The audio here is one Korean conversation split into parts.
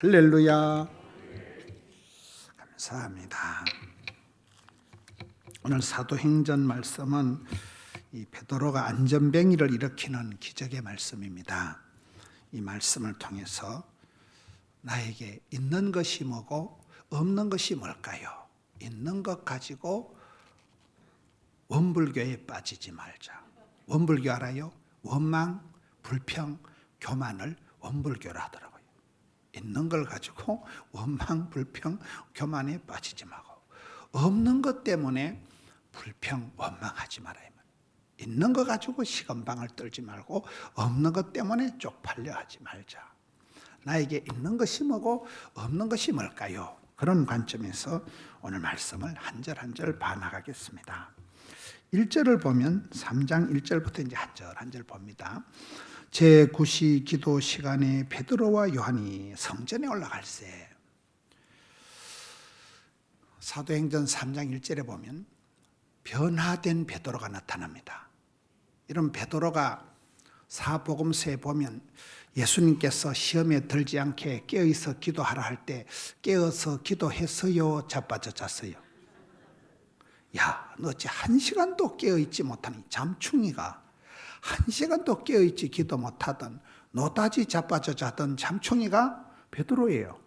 할렐루야. 감사합니다. 오늘 사도행전 말씀은 이 베드로가 안전뱅이를 일으키는 기적의 말씀입니다. 이 말씀을 통해서 나에게 있는 것이 뭐고 없는 것이 뭘까요? 있는 것 가지고 원불교에 빠지지 말자. 원불교 알아요? 원망, 불평, 교만을 원불교라 하더라고요. 있는 걸 가지고 원망, 불평, 교만에 빠지지 말고, 없는 것 때문에 불평, 원망하지 말아야 합니다. 있는 거 가지고 시건방을 떨지 말고 없는 것 때문에 쪽팔려 하지 말자. 나에게 있는 것이 뭐고 없는 것이 뭘까요? 그런 관점에서 오늘 말씀을 한 절 한 절 봐나가겠습니다. 1절을 보면 3장 1절부터 이제 한 절 한 절 봅니다. 제9시 기도 시간에 베드로와 요한이 성전에 올라갈세. 사도행전 3장 1절에 보면 변화된 베드로가 나타납니다. 이런 베드로가 사복음서에 보면 예수님께서 시험에 들지 않게 깨어있어 기도하라 할 때 깨어서 기도했어요, 자빠져 잤어요? 야, 너 어찌 1시간도 깨어있지 못하니 잠충이가 1시간도 깨어있지 기도 못하던 노다지 자빠져 자던 잠충이가 베드로예요.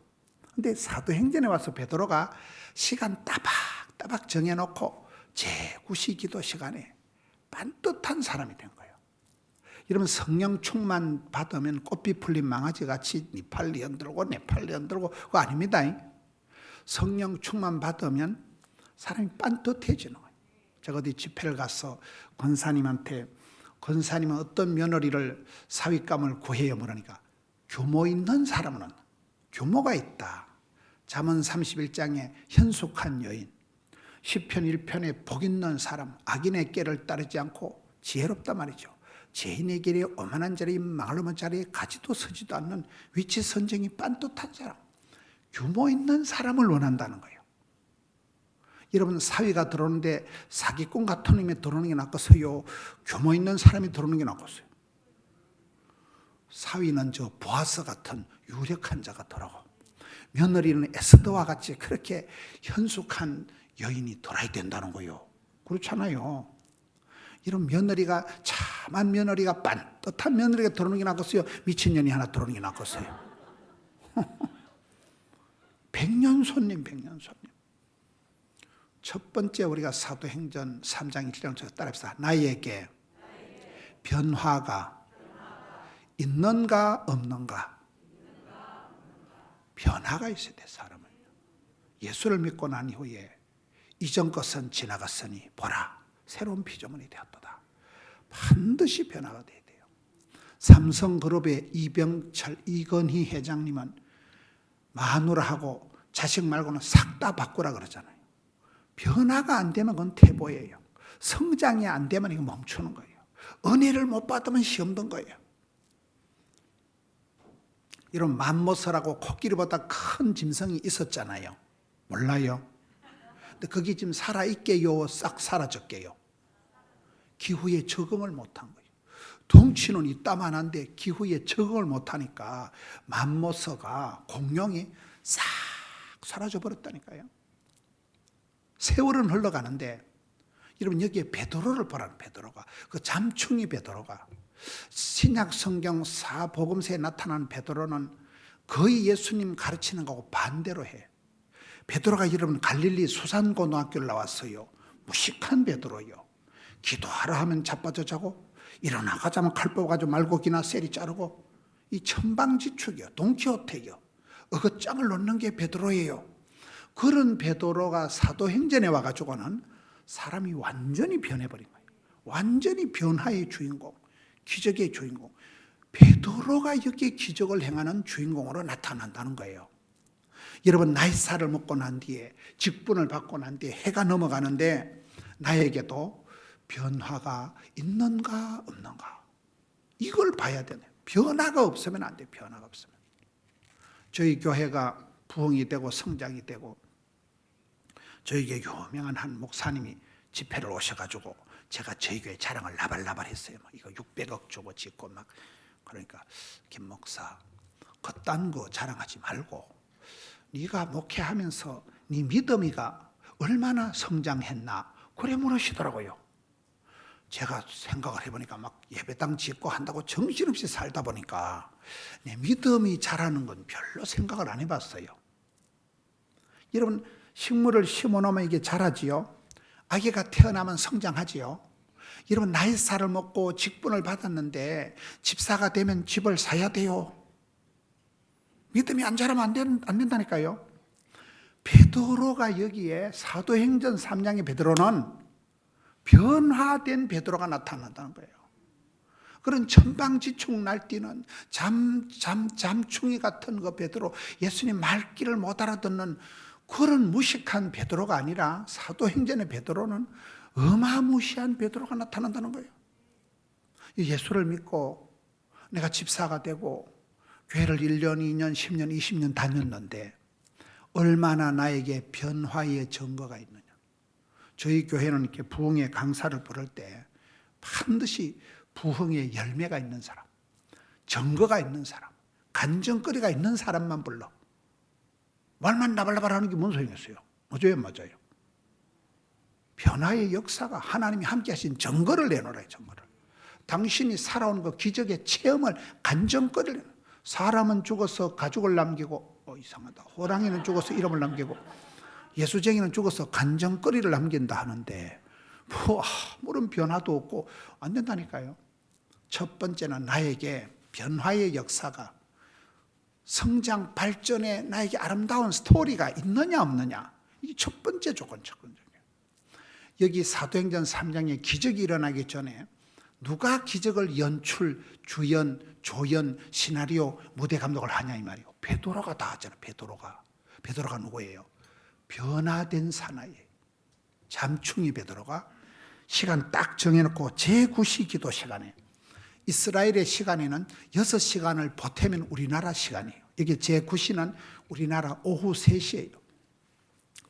근데 사도행전에 와서 베드로가 시간 따박따박 정해놓고 제9시 기도 시간에 반듯한 사람이 된 거예요. 여러분, 성령 충만 받으면 꽃비 풀린 망아지같이 네 팔 흔들고 내 팔 흔들고 그거 아닙니다. 성령 충만 받으면 사람이 반듯해지는 거예요. 제가 어디 집회를 가서 권사님한테 권사님은 어떤 며느리를 사윗감을 구해요? 물으니까 규모 있는 사람은 규모가 있다. 잠언 31장에 현숙한 여인, 시편 1편에 복 있는 사람, 악인의 꾀를 따르지 않고 지혜롭단 말이죠. 죄인의 길에 오만한 자리에 망할 없는 자리에 가지도 서지도 않는 위치 선정이 반듯한 사람, 규모 있는 사람을 원한다는 거예요. 여러분, 사위가 들어오는데 사기꾼 같은 놈이 들어오는 게 낫겠어요? 규모 있는 사람이 들어오는 게 낫겠어요? 사위는 저 보아스 같은 유력한 자가 들어오고, 며느리는 에스더와 같이 그렇게 현숙한 여인이 들어야 된다는 거예요. 그렇잖아요. 이런 며느리가, 참한 며느리가, 반듯한 며느리가 들어오는 게 낫겠어요? 미친년이 하나 들어오는 게 낫겠어요? 백년손님, 백년손님. 첫 번째 우리가 사도행전 3장 1절을 따라합시다. 나에게 변화가 있는가 없는가? 변화가 있어야 돼, 사람은. 예수를 믿고 난 이후에 이전 것은 지나갔으니 보라, 새로운 피조물이 되었도다. 반드시 변화가 돼야 돼요. 삼성그룹의 이병철, 이건희 회장님은 마누라하고 자식 말고는 싹 다 바꾸라 그러잖아요. 변화가 안 되면 그건 퇴보예요. 성장이 안 되면 이거 멈추는 거예요. 은혜를 못 받으면 시험 든 거예요. 이런 맘모스라고 코끼리보다 큰 짐승이 있었잖아요. 몰라요? 근데 그게 지금 살아있게요, 싹 사라졌게요? 기후에 적응을 못한 거예요. 덩치는 이따만한데 기후에 적응을 못하니까 맘모스가, 공룡이 싹 사라져 버렸다니까요. 세월은 흘러가는데, 여러분, 여기에 베드로를 보라는, 베드로가, 그 잠충이 베드로가, 신약 성경 사복음서에 나타난 베드로는 거의 예수님 가르치는 거하고 반대로 해. 베드로가 여러분 갈릴리 수산고등학교를 나왔어요. 무식한 베드로요. 기도하라 하면 자빠져 자고, 일어나가자면 칼 뽑아가지고 말고기나 쇠리 자르고, 이 천방지축이요, 돈키호테요. 어긋장을 놓는 게 베드로예요. 그런 베드로가 사도행전에 와가지고는 사람이 완전히 변해버린 거예요. 완전히 변화의 주인공, 기적의 주인공. 베드로가 여기에 기적을 행하는 주인공으로 나타난다는 거예요. 여러분, 나이살을 먹고 난 뒤에, 직분을 받고 난 뒤에 해가 넘어가는데 나에게도 변화가 있는가 없는가, 이걸 봐야 되네. 변화가 없으면 안 돼. 변화가 없으면. 저희 교회가 부흥이 되고 성장이 되고, 저에게 유명한 한 목사님이 집회를 오셔가지고 제가 저희 교회 자랑을 나발나발 했어요. 이거 600억 주고 짓고 막. 그러니까 김 목사, 그딴 거 자랑하지 말고 네가 목회하면서 네 믿음이가 얼마나 성장했나 그래 물으시더라고요. 제가 생각을 해보니까 막 예배당 짓고 한다고 정신없이 살다 보니까 내 믿음이 자라는 건 별로 생각을 안 해봤어요. 여러분, 식물을 심어놓으면 이게 자라지요. 아기가 태어나면 성장하지요. 여러분, 나이 살을 먹고 직분을 받았는데 집사가 되면 집을 사야 돼요. 믿음이 안 자라면 안 된다니까요. 베드로가 여기에 사도행전 3장의 베드로는 변화된 베드로가 나타난다는 거예요. 그런 천방지축 날뛰는 잠충이 같은 그 베드로, 예수님 말귀를 못 알아듣는 그런 무식한 베드로가 아니라 사도행전의 베드로는 어마무시한 베드로가 나타난다는 거예요. 예수를 믿고 내가 집사가 되고 교회를 1년, 2년, 10년, 20년 다녔는데 얼마나 나에게 변화의 증거가 있느냐. 저희 교회는 이렇게 부흥의 강사를 부를 때 반드시 부흥의 열매가 있는 사람, 증거가 있는 사람, 간증거리가 있는 사람만 불러. 말만 나발나발 하는 게 뭔 소용이겠어요? 맞아요. 변화의 역사가 하나님이 함께 하신 증거를 내놓으라. 증거를. 당신이 살아온 그 기적의 체험을 간증거리를 내놓으라. 사람은 죽어서 가죽을 남기고 이상하다. 호랑이는 죽어서 이름을 남기고 예수쟁이는 죽어서 간증거리를 남긴다 하는데 아무런 변화도 없고 안 된다니까요. 첫 번째는 나에게 변화의 역사가, 성장 발전에 나에게 아름다운 스토리가 있느냐 없느냐, 이게 첫 번째 조건. 여기 사도행전 3장에 기적이 일어나기 전에 누가 기적을 연출, 주연, 조연, 시나리오, 무대 감독을 하냐 이 말이에요. 베드로가 다 하잖아요. 베드로가 누구예요? 변화된 사나이, 잠충이 베드로가 시간 딱 정해놓고 제9시 기도 시간에, 이스라엘의 시간에는 6시간을 보태면 우리나라 시간이에요. 이게 제9시는 우리나라 오후 3시예요.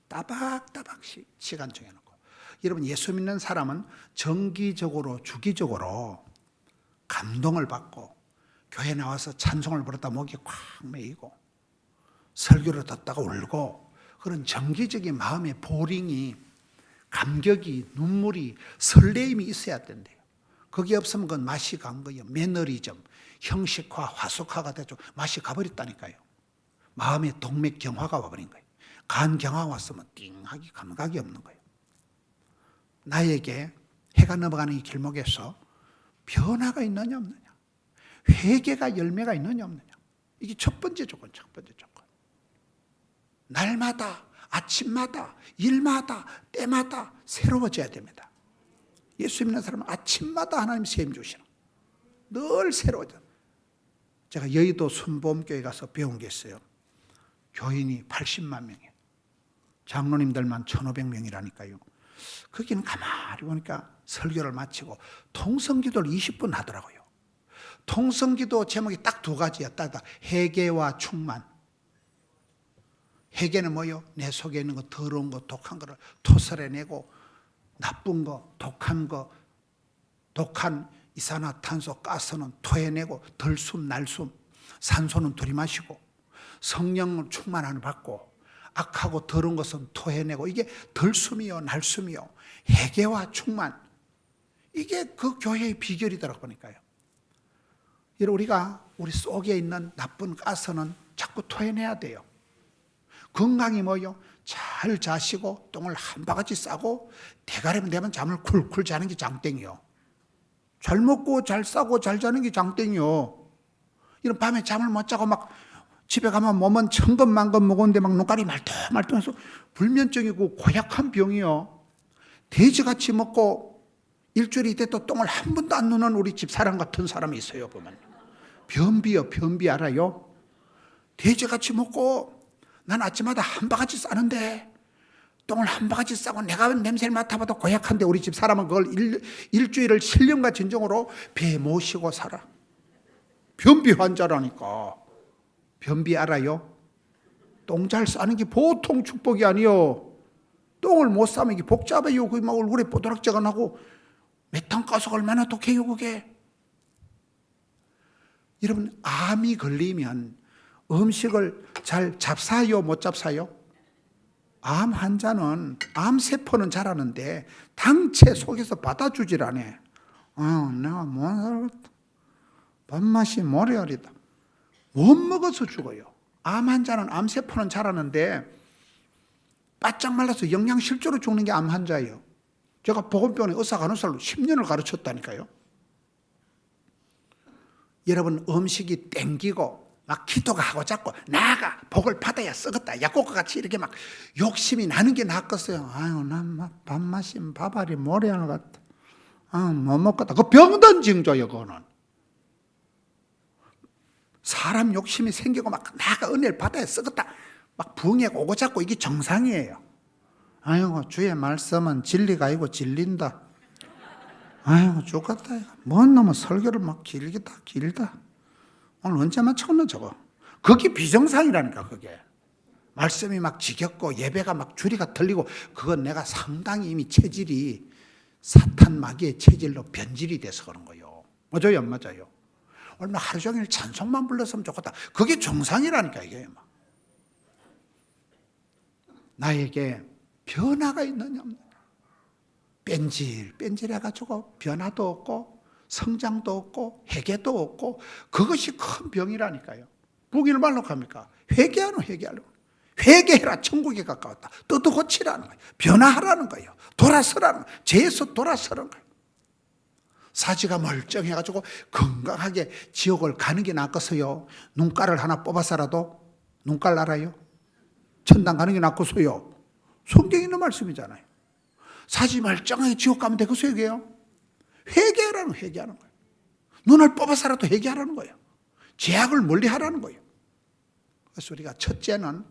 따박따박 시간 정해놓고. 여러분, 예수 믿는 사람은 정기적으로 주기적으로 감동을 받고 교회 나와서 찬송을 부르다 목이 콱 메이고 설교를 듣다가 울고 그런 정기적인 마음의 보링이, 감격이, 눈물이, 설레임이 있어야 된대요. 그게 없으면 그건 맛이 간 거예요. 매너리즘, 형식화, 화속화가 돼서 맛이 가버렸다니까요. 마음의 동맥 경화가 와버린 거예요. 간 경화 왔으면 띵하기 감각이 없는 거예요. 나에게 해가 넘어가는 이 길목에서 변화가 있느냐 없느냐, 회개가 열매가 있느냐 없느냐, 이게 첫 번째 조건. 날마다, 아침마다, 일마다, 때마다 새로워져야 됩니다. 예수 믿는 사람은 아침마다 하나님 세임 주시는, 늘 새로워져. 제가 여의도 순복음교회 가서 배운 게 있어요. 교인이 80만 명이에요. 장로님들만 1,500명이라니까요. 거기는 가만히 보니까 설교를 마치고 통성기도를 20분 하더라고요. 통성기도 제목이 딱 2가지였다. 회개와 충만. 회개는 뭐요? 내 속에 있는 거, 더러운 거, 독한 거를 토설해내고, 나쁜 거, 독한 거, 독한 이산화탄소 가스는 토해내고, 들숨, 날숨, 산소는 들이마시고, 성령을 충만함을 받고, 악하고 더러운 것은 토해내고, 이게 들숨이요, 날숨이요, 회개와 충만. 이게 그 교회의 비결이더라고 보니까요. 우리가 우리 속에 있는 나쁜 가스는 자꾸 토해내야 돼요. 건강이 뭐요? 잘 자시고 똥을 한 바가지 싸고 대가리만 되면 잠을 쿨쿨 자는 게 장땡이요. 잘 먹고 잘 싸고 잘 자는 게 장땡이요. 이런 밤에 잠을 못 자고 막 집에 가면 몸은 천근만근 먹었는데 막 눈깔이 말똥말똥해서 불면증이고 고약한 병이요. 돼지같이 먹고 일주일이 돼도 똥을 한 번도 안 누는 우리 집사람 같은 사람이 있어요. 보면 변비요. 변비 알아요? 돼지같이 먹고 난 아침마다 한 바가지 싸는데 똥을 한 바가지 싸고 내가 냄새를 맡아봐도 고약한데 우리 집 사람은 그걸 일주일을 신령과 진정으로 배 모시고 살아. 변비 환자라니까. 변비 알아요? 똥 잘 싸는 게 보통 축복이 아니요. 똥을 못 싸면 이게 복잡해요. 그게 막 얼굴에 뽀드락지가 나고 메탄가스가 얼마나 독해요 그게. 여러분, 암이 걸리면 음식을 잘 잡사요, 못 잡사요? 암 환자는 암세포는 자라는데 당체 속에서 받아주질 않아. 내가 못 살겠다. 밥맛이 모래알이다. 못 먹어서 죽어요. 암 환자는 암세포는 자라는데 바짝 말라서 영양실조로 죽는 게 암 환자예요. 제가 보건병원에 의사 간호사로 10년을 가르쳤다니까요. 여러분 음식이 땡기고 막 기도가 하고 자꾸 나가 복을 받아야 썩었다 약국과 같이 이렇게 막 욕심이 나는 게 낫겠어요. 난 밥맛이 밥알이 모래알 같다. 못 먹겠다. 그 병든 징조예요. 그거는 사람 욕심이 생기고 막 나가 은혜를 받아야 썩었다 막 붕해가 오고 자꾸 이게 정상이에요. 주의 말씀은 진리가 아니고 진린다. 죽겠다. 뭔 놈의 설교를 막 길다. 오늘 언제만 쳤노 저거. 그게 비정상이라니까 그게. 말씀이 막 지겹고 예배가 막 줄이가 들리고 그건 내가 상당히 이미 체질이 사탄 마귀의 체질로 변질이 돼서 그런 거예요. 맞아요 안 맞아요? 얼마나 하루 종일 찬송만 불렀으면 좋겠다. 그게 정상이라니까 이게. 나에게 변화가 있느냐 없느냐. 뺀질해가지고 변화도 없고 성장도 없고 회개도 없고 그것이 큰 병이라니까요. 부기를 말로 합니까? 회개하려고. 회개해라 천국에 가까웠다. 또도 고치라는 거예요. 변화하라는 거예요. 돌아서라는 거예요. 죄에서 돌아서라는 거예요. 사지가 멀쩡해가지고 건강하게 지옥을 가는 게 낫겠어요? 눈깔을 하나 뽑아서라도 눈깔 알아요? 천당 가는 게 낫겠어요? 성경에 있는 말씀이잖아요. 사지 멀쩡하게 지옥 가면 되겠어요? 회개하라는 거예요. 눈을 뽑아서라도 회개하라는 거예요. 죄악을 멀리하라는 거예요. 그래서 우리가 첫째는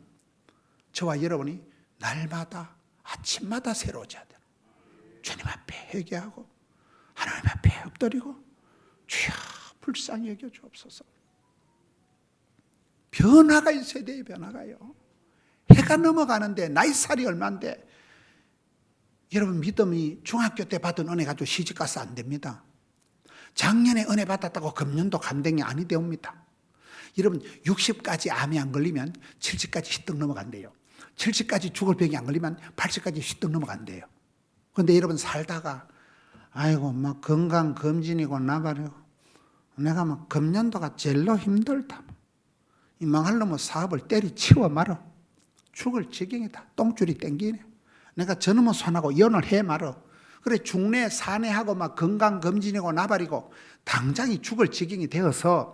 저와 여러분이 날마다 아침마다 새로워져야 돼요. 주님 앞에 회개하고 하나님 앞에 엎드리고 주여 불쌍히 여겨 주옵소서. 변화가 있어야 돼요. 변화가요. 해가 넘어가는데 나이살이 얼마인데 여러분 믿음이 중학교 때 받은 은혜 가지고 시집가서 안 됩니다. 작년에 은혜 받았다고 금년도 감당이 아니 되옵니다. 여러분 60까지 암이 안 걸리면 70까지 휘떡 넘어간대요. 70까지 죽을 병이 안 걸리면 80까지 휘떡 넘어간대요. 그런데 여러분 살다가 막 건강검진이고 나발이고 내가 막 금년도가 제일로 힘들다. 이 망할 놈의 사업을 때리치워 말어. 죽을 지경이다. 똥줄이 땡기네. 내가 저놈의 손하고 이혼을 해 말어. 그래 중내 사내하고 막 건강검진이고 나발이고 당장이 죽을 지경이 되어서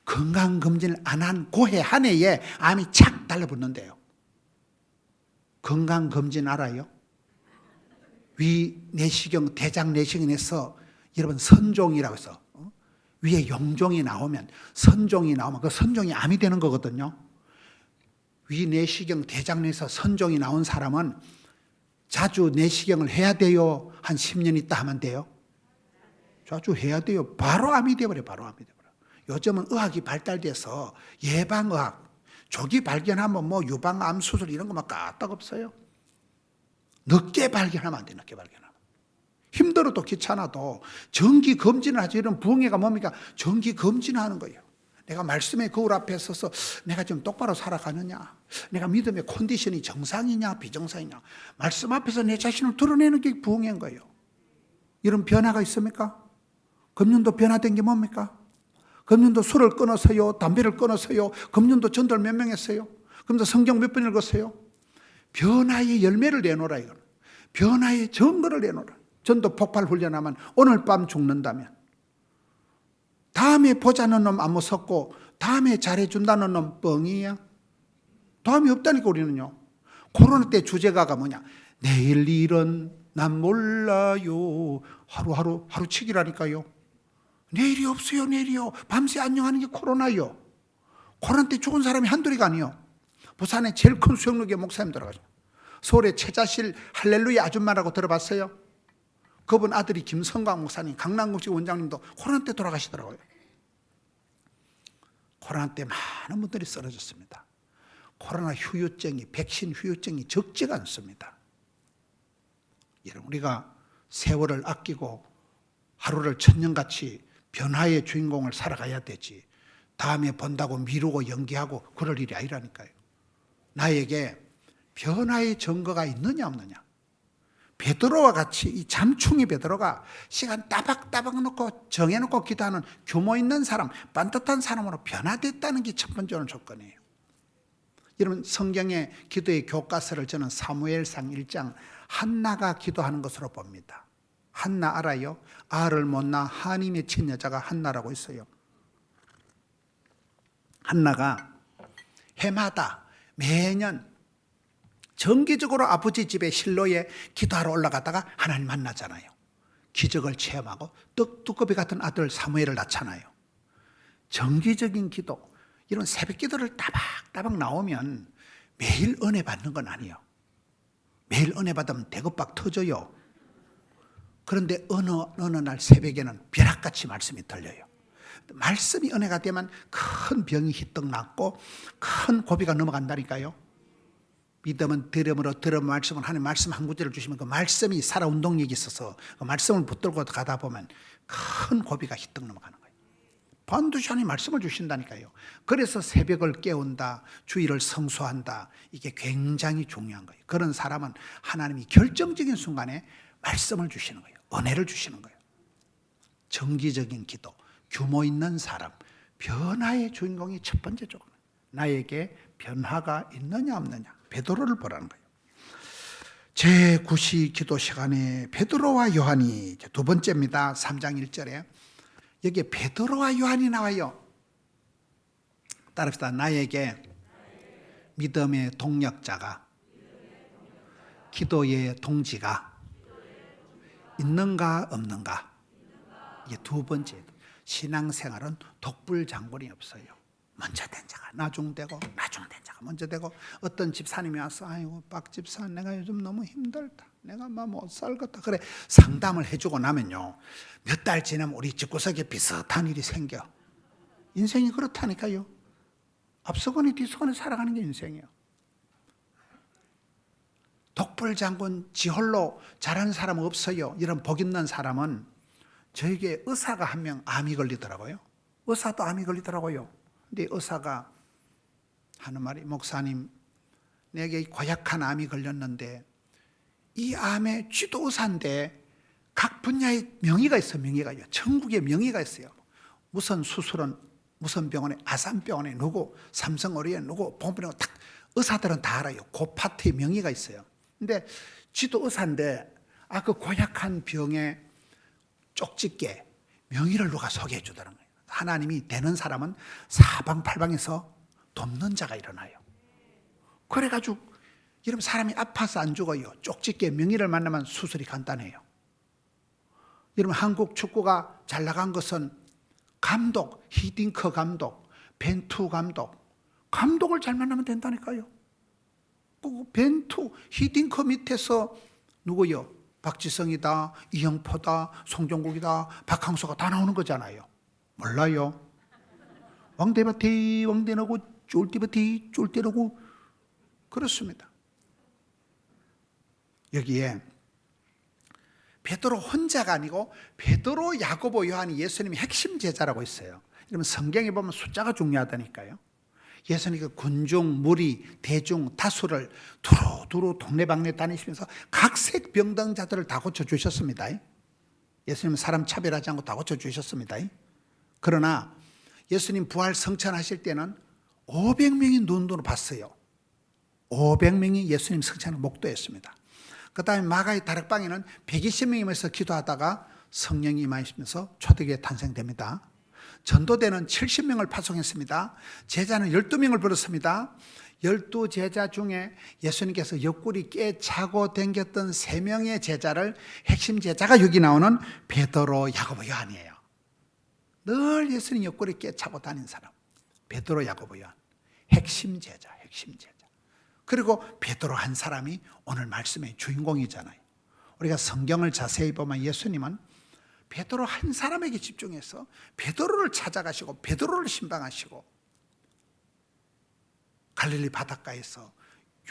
건강검진을 안 한 고해 한 해에 암이 착 달라붙는데요. 건강검진 알아요? 위 내시경, 대장 내시경에서 여러분 선종이라고 해서 위에 용종이 나오면 선종이 나오면 그 선종이 암이 되는 거거든요. 위 내시경, 대장 내에서 선종이 나온 사람은 자주 내시경을 해야 돼요? 한 10년 있다 하면 돼요? 자주 해야 돼요. 바로 암이 돼버려요. 바로 암이 돼버려요. 요즘은 의학이 발달돼서 예방의학, 조기 발견하면 뭐 유방암 수술 이런 거 막 까딱 없어요. 늦게 발견하면 안 돼. 늦게 발견하면. 힘들어도 귀찮아도 정기 검진을 하죠. 이런 부흥회가 뭡니까? 정기 검진하는 거예요. 내가 말씀의 거울 앞에 서서 내가 좀 똑바로 살아가느냐, 내가 믿음의 컨디션이 정상이냐 비정상이냐, 말씀 앞에서 내 자신을 드러내는 게 부흥회인 거예요. 이런 변화가 있습니까? 금년도 변화된 게 뭡니까? 금년도 술을 끊어서요, 담배를 끊어서요, 금년도 전도를 몇 명 했어요? 금년도 성경 몇 번 읽었어요? 변화의 열매를 내놓으라 이거는. 변화의 증거를 내놓으라. 전도 폭발 훈련하면 오늘 밤 죽는다면 다음에 보자는 놈 안 무섭고 다음에 잘해준다는 놈 뻥이야. 다음이 없다니까 우리는요. 코로나 때 주제가가 뭐냐? 내일 일은 난 몰라요. 하루치기라니까요. 내일이 없어요. 내일이요. 밤새 안녕하는 게 코로나요. 코로나 때 죽은 사람이 한둘이가 아니요. 부산에 제일 큰 수영록의 목사님 돌아가죠. 서울에 최자실 할렐루야 아줌마라고 들어봤어요? 그분 아들이 김성광 목사님, 강남국지 원장님도 코로나 때 돌아가시더라고요. 코로나 때 많은 분들이 쓰러졌습니다. 코로나 후유증이, 백신 후유증이 적지가 않습니다. 여러분, 우리가 세월을 아끼고 하루를 천년같이 변화의 주인공을 살아가야 되지. 다음에 본다고 미루고 연기하고 그럴 일이 아니라니까요. 나에게 변화의 증거가 있느냐 없느냐. 베드로와 같이 이 잠충이 베드로가 시간 따박따박 놓고 정해놓고 기도하는 규모 있는 사람, 반듯한 사람으로 변화됐다는 게 첫 번째 조건이에요. 여러분, 성경의 기도의 교과서를 저는 사무엘상 1장 한나가 기도하는 것으로 봅니다. 한나 알아요? 알을 못 낳아 하나님의 친 여자가 한나라고 있어요. 한나가 해마다 매년 정기적으로 아버지 집에 실로에 기도하러 올라가다가 하나님 만나잖아요. 기적을 체험하고 떡두꺼비 같은 아들 사무엘을 낳잖아요. 정기적인 기도, 이런 새벽 기도를 따박따박 나오면 매일 은혜 받는 건 아니에요. 매일 은혜 받으면 대급박 터져요. 그런데 어느 날 새벽에는 벼락같이 말씀이 들려요. 말씀이 은혜가 되면 큰 병이 희떡 났고 큰 고비가 넘어간다니까요. 믿음은 들음으로 들은 말씀은 하나님 말씀 한 구절을 주시면 그 말씀이 살아 운동력이 있어서 그 말씀을 붙들고 가다 보면 큰 고비가 희떡 넘어가는 거예요. 반드시 하나님 말씀을 주신다니까요. 그래서 새벽을 깨운다, 주일을 성수한다, 이게 굉장히 중요한 거예요. 그런 사람은 하나님이 결정적인 순간에 말씀을 주시는 거예요. 은혜를 주시는 거예요. 정기적인 기도, 규모 있는 사람, 변화의 주인공이 첫 번째 조건. 나에게 변화가 있느냐 없느냐, 베드로를 보라는 거예요. 제9시 기도 시간에 베드로와 요한이 두 번째입니다. 3장 1절에 여기에 베드로와 요한이 나와요. 따라합시다. 나에게 믿음의 동력자가, 기도의 동지가 있는가 없는가. 이게 두 번째. 신앙생활은 독불장군이 없어요. 먼저 된 자가 나중되고 나중된 자가 먼저 되고. 어떤 집사님이 와서 아이고 박 집사 내가 요즘 너무 힘들다, 내가 못 살겠다, 그래 상담을 해주고 나면요, 몇 달 지나면 우리 집구석에 비슷한 일이 생겨. 인생이 그렇다니까요. 앞서거니 뒤서거니 살아가는 게 인생이에요. 독불장군 지홀로 잘하는 사람 없어요. 이런 복 있는 사람은, 저에게 의사가 한 명 암이 걸리더라고요. 의사도 암이 걸리더라고요. 근데 의사가 하는 말이, 목사님 내게 고약한 암이 걸렸는데 이 암의 쥐도 의사인데 각 분야의 명의가 있어요. 명의가요. 천국의 명의가 있어요. 무슨 수술은 무슨 병원에, 아산병원에 누구, 삼성의료에 누구, 보험병원에 딱 의사들은 다 알아요. 그 파트의 명의가 있어요. 근데 쥐도 의사인데 그 고약한 병에 쪽집게 명의를 누가 소개해 주더라는 거예요. 하나님이 되는 사람은 사방팔방에서 돕는 자가 일어나요. 그래가지고 여러분, 사람이 아파서 안 죽어요. 쪽집게 명의를 만나면 수술이 간단해요. 여러분, 한국 축구가 잘 나간 것은 감독, 히딩크 감독, 벤투 감독을 잘 만나면 된다니까요. 벤투, 히딩크 밑에서 누구요? 박지성이다, 이영포다, 송종국이다, 박항서가 다 나오는 거잖아요. 몰라요? 왕대바티 왕대나고 쫄대바티 쫄대나고 그렇습니다. 여기에 베드로 혼자가 아니고 베드로, 야고보, 요한이 예수님의 핵심 제자라고 있어요. 여러분, 성경에 보면 숫자가 중요하다니까요. 예수님이 그 군중, 무리, 대중, 다수를 두루두루 동네방네 다니시면서 각색 병등자들을 다 고쳐주셨습니다. 예수님은 사람 차별하지 않고 다 고쳐주셨습니다. 그러나 예수님 부활 성천하실 때는 500명이 눈으로 봤어요. 500명이 예수님 성천을 목도했습니다. 그 다음에 마가의 다락방에는 120명이 모여서 기도하다가 성령이 임하시면서 초대교회 탄생됩니다. 전도대는 70명을 파송했습니다. 제자는 12명을 부르습니다. 12제자 중에 예수님께서 옆구리 깨차고 댕겼던 3명의 제자를, 핵심 제자가 여기 나오는 베드로, 야고보, 요한이에요. 늘 예수님 옆구리 깨차고 다닌 사람, 베드로, 야고보, 요한. 핵심 제자. 그리고 베드로 한 사람이 오늘 말씀의 주인공이잖아요. 우리가 성경을 자세히 보면 예수님은 베드로 한 사람에게 집중해서 베드로를 찾아가시고 베드로를 신방하시고, 갈릴리 바닷가에서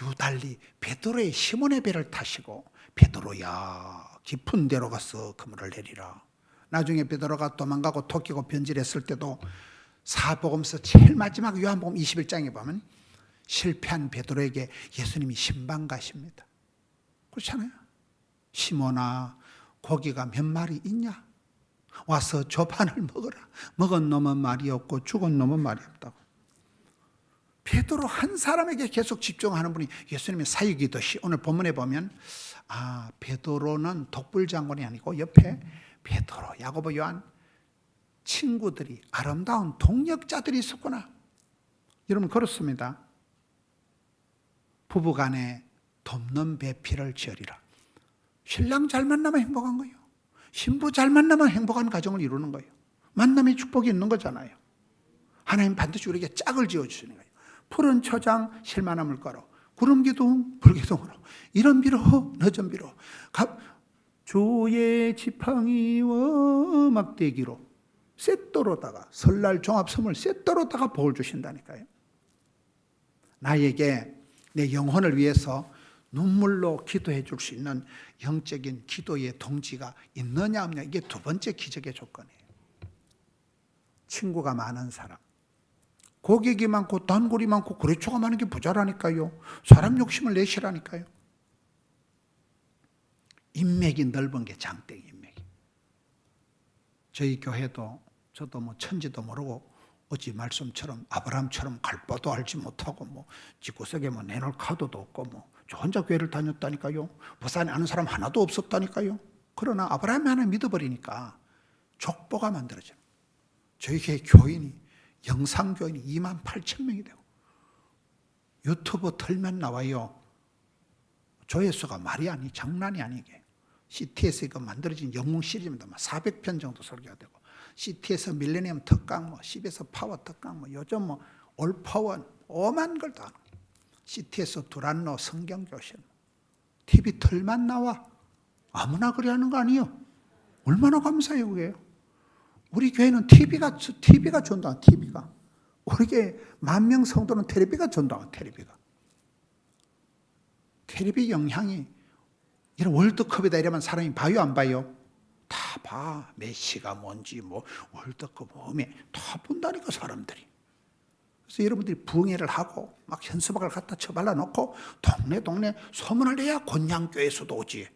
유달리 베드로의 시몬의 배를 타시고, 베드로야 깊은 데로 가서 그물을 내리라. 나중에 베드로가 도망가고 토끼고 변질했을 때도 사복음서 제일 마지막 요한복음 21장에 보면 실패한 베드로에게 예수님이 신방 가십니다. 그렇잖아요. 시몬아, 고기가 몇 마리 있냐? 와서 조반을 먹어라. 먹은 놈은 말이 없고 죽은 놈은 말이 없다고. 베드로 한 사람에게 계속 집중하는 분이 예수님의 사역이듯이 오늘 본문에 보면 베드로는 독불장군이 아니고 옆에 베드로, 야고보, 요한 친구들이 아름다운 동역자들이 있었구나. 여러분 그렇습니다. 부부간에 돕는 배필을 지으리라. 신랑 잘 만나면 행복한 거예요. 신부 잘 만나면 행복한 가정을 이루는 거예요. 만남의 축복이 있는 거잖아요. 하나님 반드시 우리에게 짝을 지어주시는 거예요. 푸른 초장 실만한 물가로 구름기둥 불기둥으로 이런 비로 늦은 비로 주의 지팡이와 막대기로 셋도로다가 설날 종합선물 셋도로다가 복을 주신다니까요. 나에게 내 영혼을 위해서 눈물로 기도해 줄 수 있는 영적인 기도의 동지가 있느냐 없느냐, 이게 두 번째 기적의 조건이에요. 친구가 많은 사람, 고객이 많고 단골이 많고 거래처가 많은 게 부자라니까요. 사람 욕심을 내시라니까요. 인맥이 넓은 게 장땡 인맥이. 저희 교회도 저도 뭐 천지도 모르고 어찌 말씀처럼 아브라함처럼 갈 바도 알지 못하고 뭐 집구석에 뭐 내놓을 카드도 없고 뭐 저 혼자 교회를 다녔다니까요. 부산에 아는 사람 하나도 없었다니까요. 그러나 아브라함이 하나 믿어버리니까 족보가 만들어져요. 저희 교회 교인이 영상교인이 28,000명이 되고 유튜브 틀면 나와요. 조회수가 말이 아니 장난이 아니게. CT에서 이거 만들어진 영웅 시리즈입니다. 400편 정도 설교가 되고 CT에서 밀레니엄 특강, 뭐 CBS 파워 특강, 뭐 요즘 뭐 올파원 오만 걸 다 하는. CT에서 두란노 성경교실, TV 틀만 나와. 아무나 그래 하는 거 아니에요. 얼마나 감사해요 그게요. 우리 교회는 TV가 전도한 TV가. 우리 교회 10,000명 성도는 텔레비가 전도한 텔레비가. 텔레비 영향이 이런 월드컵이다 이러면 사람이 봐요 안 봐요? 다 봐. 메시가 뭔지 뭐 월드컵 몸에 다 본다니까 사람들이. 그래서 여러분들이 부흥회를 하고 막 현수막을 갖다 쳐발라 놓고 동네 소문을 내야 곤양교회에서도 오지.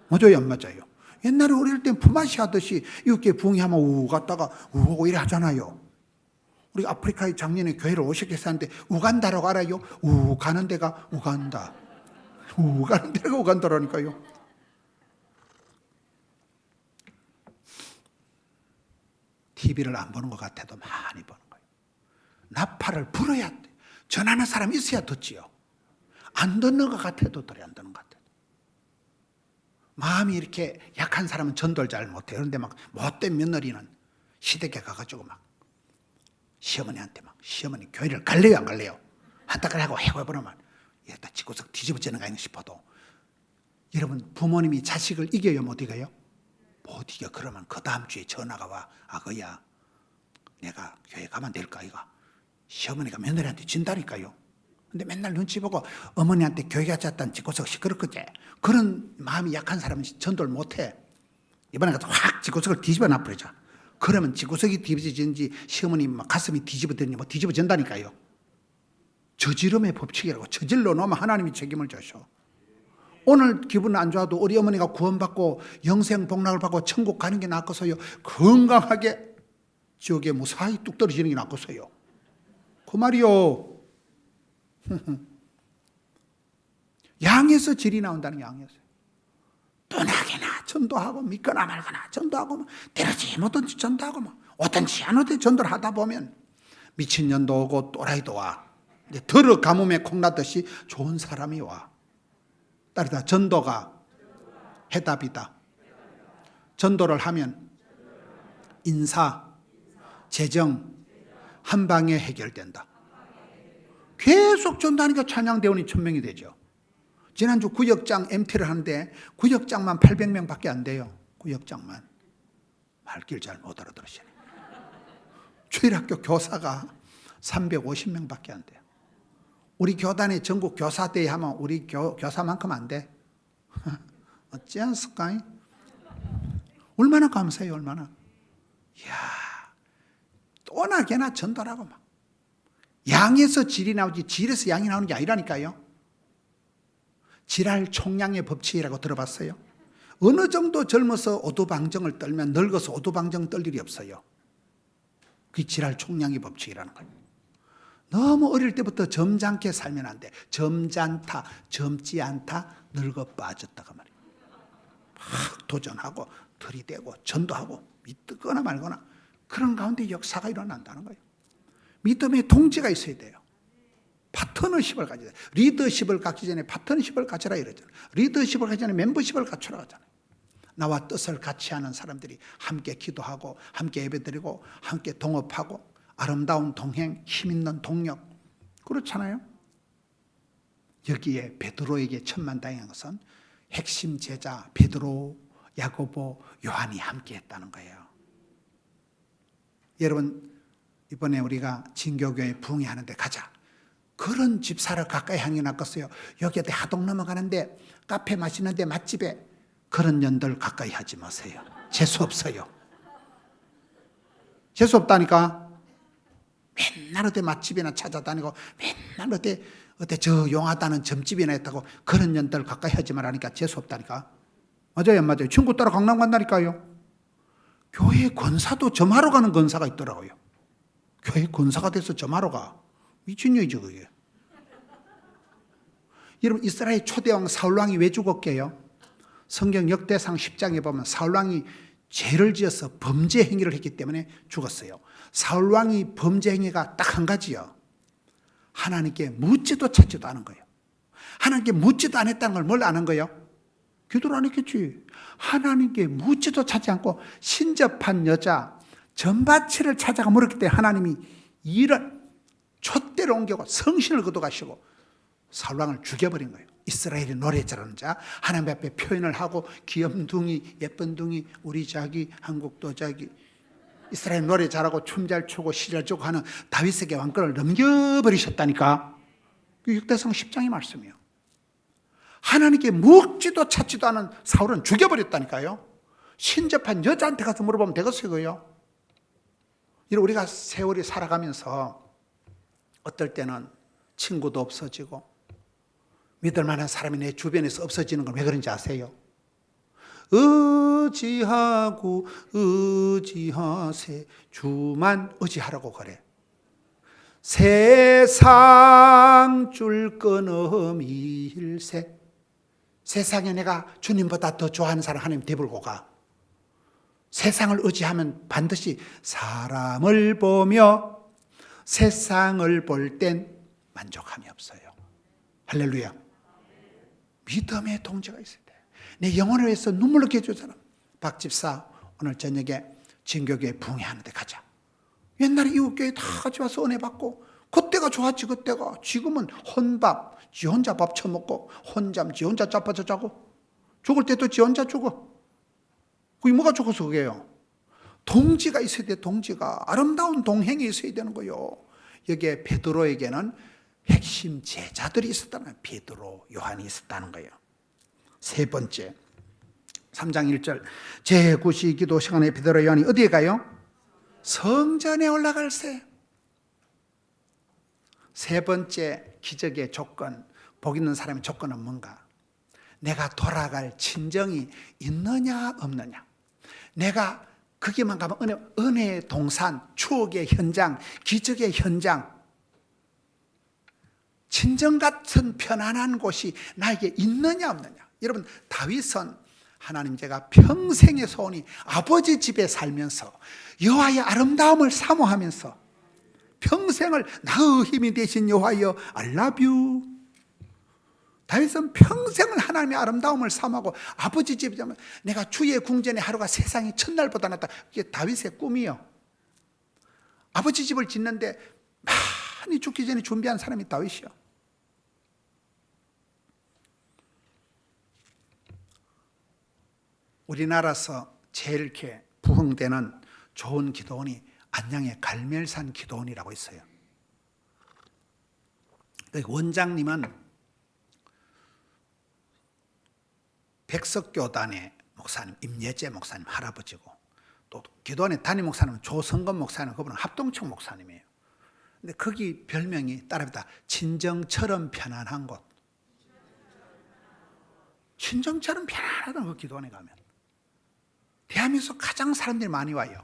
맞아요 안 맞아요? 옛날에 어릴 때 품앗이 하듯이 이렇게 부흥회하면 우 갔다가 우고 이래 하잖아요. 우리 아프리카에 작년에 교회를 50개 사는데 우간다라고 알아요? 우 가는 데가 우간다. 우 가는 데가 우간다라니까요. TV를 안 보는 것 같아도 많이 보는 거예요. 나팔을 불어야 돼. 전하는 사람이 있어야 듣지요. 안 듣는 것 같아도 들이 안 듣는 것 같아요. 마음이 이렇게 약한 사람은 전도를 잘 못해요. 그런데 막 못된 며느리는 시댁에 가가지고 막 시어머니한테 막 시어머니 교회를 갈래요 안 갈래요? 한다 그래 하고 해보면 이랬다 집구석 뒤집어지는 거 아닌가 싶어도 여러분 부모님이 자식을 이겨요 못 이겨요? 못 이겨. 그러면 그 다음 주에 전화가 와. 아거야 내가 교회 가면 될까 이거. 시어머니가 며느리한테 진다니까요. 근데 맨날 눈치 보고 어머니한테 교회 갔다는 집구석 시끄럽거든. 그런 마음이 약한 사람은 전도를 못해. 이번에 가서 확 집구석을 뒤집어 놔버리자. 그러면 집구석이 뒤집어지는지 시어머니 막 가슴이 뒤집어지는지 뭐 뒤집어진다니까요. 저지름의 법칙이라고. 저질러 놓으면 하나님이 책임을 져셔. 오늘 기분 안 좋아도 우리 어머니가 구원받고 영생 복락을 받고 천국 가는 게 낫겠어요? 건강하게 지옥에 무사히 뚝 떨어지는 게 낫겠어요? 그 말이요. 양에서 질이 나온다는 게 양에서. 뻔하게나 전도하고 믿거나 말거나 전도하고 때려지 못든지 전도하고 오든지 안 오든지 전도를 하다 보면 미친년도 오고 또라이도 와. 더러 가뭄에 콩나듯이 좋은 사람이 와. 따르다 전도가 해답이다. 전도를 하면 인사, 재정 한 방에 해결된다. 계속 전도하니까 찬양대원이 1,000명이 되죠. 지난주 구역장 MT를 하는데 구역장만 800명밖에 안 돼요. 구역장만. 말길 잘 못 알아들으시네. 주일학교 교사가 350명밖에 안 돼요. 우리 교단의 전국 교사대회 하면 우리 교사만큼 안 돼. 어찌 않을까? 얼마나 감사해요, 얼마나. 이야, 워낙에나 전도하고 막 양에서 질이 나오지 질에서 양이 나오는 게 아니라니까요. 질할 총량의 법칙이라고 들어봤어요? 어느 정도 젊어서 오도방정을 떨면 늙어서 오도방정 떨 일이 없어요. 그게 질할 총량의 법칙이라는 거예요. 너무 어릴 때부터 점잖게 살면 안 돼. 점잖다, 젊지 않다, 늙어 빠졌다가 말이에요. 막 도전하고 들이대고 전도하고 믿거나 말거나 그런 가운데 역사가 일어난다는 거예요. 믿음의 동지가 있어야 돼요. 파트너십을 가져야 돼요. 리더십을 갖기 전에 파트너십을 가져라 이러잖아요. 리더십을 갖기 전에 멤버십을 갖추라 하잖아요. 나와 뜻을 같이 하는 사람들이 함께 기도하고 함께 예배드리고 함께 동업하고 아름다운 동행, 힘있는 동력 그렇잖아요. 여기에 베드로에게 천만다행한 것은 핵심 제자 베드로, 야고보, 요한이 함께 했다는 거예요. 여러분 이번에 우리가 진교교회 부흥회하는데 가자. 그런 집사를 가까이 하는 게 낫겠어요. 여기에 하동 넘어가는데 카페 마시는데 맛집에 그런 년들 가까이 하지 마세요. 재수 없어요. 재수 없다니까. 맨날 어디 맛집이나 찾아다니고 맨날 어디 조용하다는 점집이나 했다고 그런 년들 가까이 하지 말라니까 재수 없다니까. 맞아요, 안 맞아요? 친구 따라 강남 간다니까요. 교회 권사도 점하러 가는 권사가 있더라고요. 교회 권사가 돼서 점하러 가. 미친년이죠 그게. 여러분 이스라엘 초대왕 사울왕이 왜 죽었게요? 성경 역대상 10장에 보면 사울왕이 죄를 지어서 범죄 행위를 했기 때문에 죽었어요. 사울왕이 범죄 행위가 딱 한 가지요. 하나님께 묻지도 찾지도 않은 거예요. 하나님께 묻지도 않았다는 걸 뭘 아는 거예요? 기도를 안 했겠지. 하나님께 묻지도 찾지 않고 신접한 여자 전바치를 찾아가 물었기 때문에 하나님이 이런 촛대를 옮기고 성신을 거둬가시고 사울왕을 죽여버린 거예요. 이스라엘이 노래 잘하는 자, 하나님 앞에 표현을 하고 귀염둥이, 예쁜둥이, 우리 자기, 한국도 자기, 이스라엘 노래 잘하고 춤 잘 추고 시 잘 추고 하는 다윗에게 왕권을 넘겨버리셨다니까. 역대상 10장의 말씀이에요. 하나님께 묻지도 찾지도 않은 사울은 죽여버렸다니까요. 신접한 여자한테 가서 물어보면 되겠어요, 그요? 우리가 세월이 살아가면서 어떨 때는 친구도 없어지고 믿을 만한 사람이 내 주변에서 없어지는 건 왜 그런지 아세요? 의지하고 의지하세 주만 의지하라고 그래. 세상 줄 끊음일세. 세상에 내가 주님보다 더 좋아하는 사람 하나님 대불고 가. 세상을 의지하면 반드시 사람을 보며 세상을 볼 땐 만족함이 없어요. 할렐루야. 믿음의 동지가 있어야 돼. 내 영혼을 위해서 눈물 흘리게 해줄 사람. 박 집사 오늘 저녁에 진교교회 부흥회하는데 가자. 옛날에 이웃교회 다 같이 와서 은혜 받고 그때가 좋았지. 그때가. 지금은 혼밥 지 혼자 밥 처먹고 혼잠 지 혼자 짜파져 자고 죽을 때도 지 혼자 죽어. 그게 뭐가 죽어서 그게요? 동지가 있어야 돼. 동지가. 아름다운 동행이 있어야 되는 거예요. 여기에 베드로에게는 핵심 제자들이 있었다는 거예요. 베드로, 요한이 있었다는 거예요. 세 번째 3장 1절 제9시 기도 시간에 베드로, 요한이 어디에 가요? 성전에 올라갈세. 세 번째 기적의 조건, 복 있는 사람의 조건은 뭔가? 내가 돌아갈 친정이 있느냐 없느냐. 내가 거기만 가면 은혜의 동산, 추억의 현장, 기적의 현장, 친정 같은 편안한 곳이 나에게 있느냐 없느냐. 여러분 다윗은 하나님 제가 평생의 소원이 아버지 집에 살면서 여호와의 아름다움을 사모하면서 평생을 나의 힘이 되신 여호와여 I love you. 다윗은 평생을 하나님의 아름다움을 사모하고 아버지 집에 가면 내가 주의 궁전의 하루가 세상의 첫날보다 낫다. 이게 다윗의 꿈이요. 아버지 집을 짓는데 많이 죽기 전에 준비한 사람이 다윗이요. 우리나라에서 제일 이렇게 부흥되는 좋은 기도원이 안양의 갈멜산 기도원이라고 있어요. 원장님은 백석교단의 목사님, 임예재 목사님 할아버지고 또 기도원의 담임 목사님은 조성건 목사님, 그분은 합동청 목사님이에요. 근데 거기 별명이 따라합니다. 친정처럼 편안한 곳. 친정처럼 편안하다는 그 기도원에 가면 대한민국에서 가장 사람들이 많이 와요.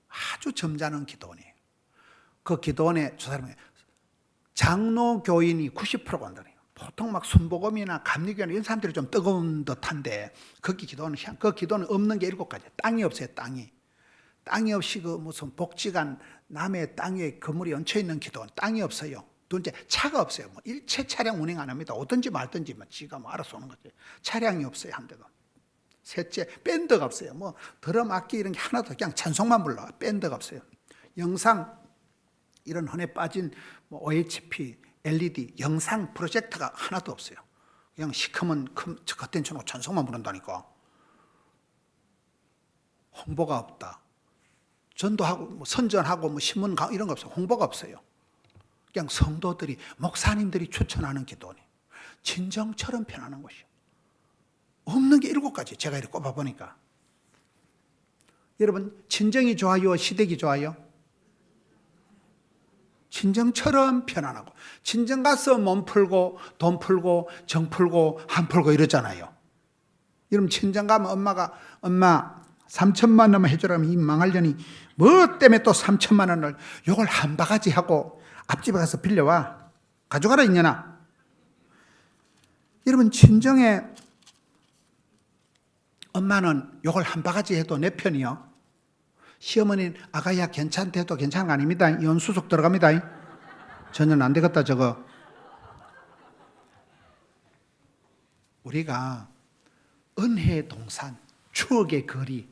아주 점잖은 기도원이에요. 그 기도원에 저 사람이 장로 교인이 90%가 온다네요. 보통 막 순복음이나 감리교회나 이런 사람들이 좀 뜨거운 듯한데 거기 기도원은 그 기도원은 없는 게 7가지. 땅이 없어요. 땅이 없이 그 무슨 복지관 남의 땅에 건물이 얹혀 있는 기도원 땅이 없어요. 둘째 차가 없어요. 뭐 일체 차량 운행 안 합니다. 오든지 말든지 뭐 지가 뭐 알아서 오는 거지. 차량이 없어요. 한 대도. 셋째 밴드가 없어요. 뭐 드럼 악기 이런 게 하나도 그냥 찬송만 불러. 밴드가 없어요. 영상 이런 흔해 빠진 뭐 OHP, LED 영상 프로젝터가 하나도 없어요. 그냥 시커먼 겉된 쳐놓고 찬송만 부른다니까. 홍보가 없다. 전도하고 뭐 선전하고 뭐 신문 강 이런 거 없어요. 홍보가 없어요. 그냥 성도들이 목사님들이 추천하는 기도원이 친정처럼 편안한 곳이요. 없는 게 7가지. 제가 이렇게 꼽아보니까. 여러분 친정이 좋아요? 시댁이 좋아요? 친정처럼 편안하고 친정 가서 몸 풀고 돈 풀고 정 풀고 한 풀고 이러잖아요. 여러분 친정 가면 엄마 3천만 원만 해주라면 이 망할년이 뭐 때문에 또 3천만 원을 요걸 한 바가지 하고 앞집에 가서 빌려와. 가져가라 이년아. 여러분 친정에 엄마는 요걸 한 바가지 해도 내 편이요. 시어머니는 아가야 괜찮대 해도 괜찮은 거 아닙니다. 연수속 들어갑니다. 전혀 안 되겠다 저거. 우리가 은혜의 동산, 추억의 거리,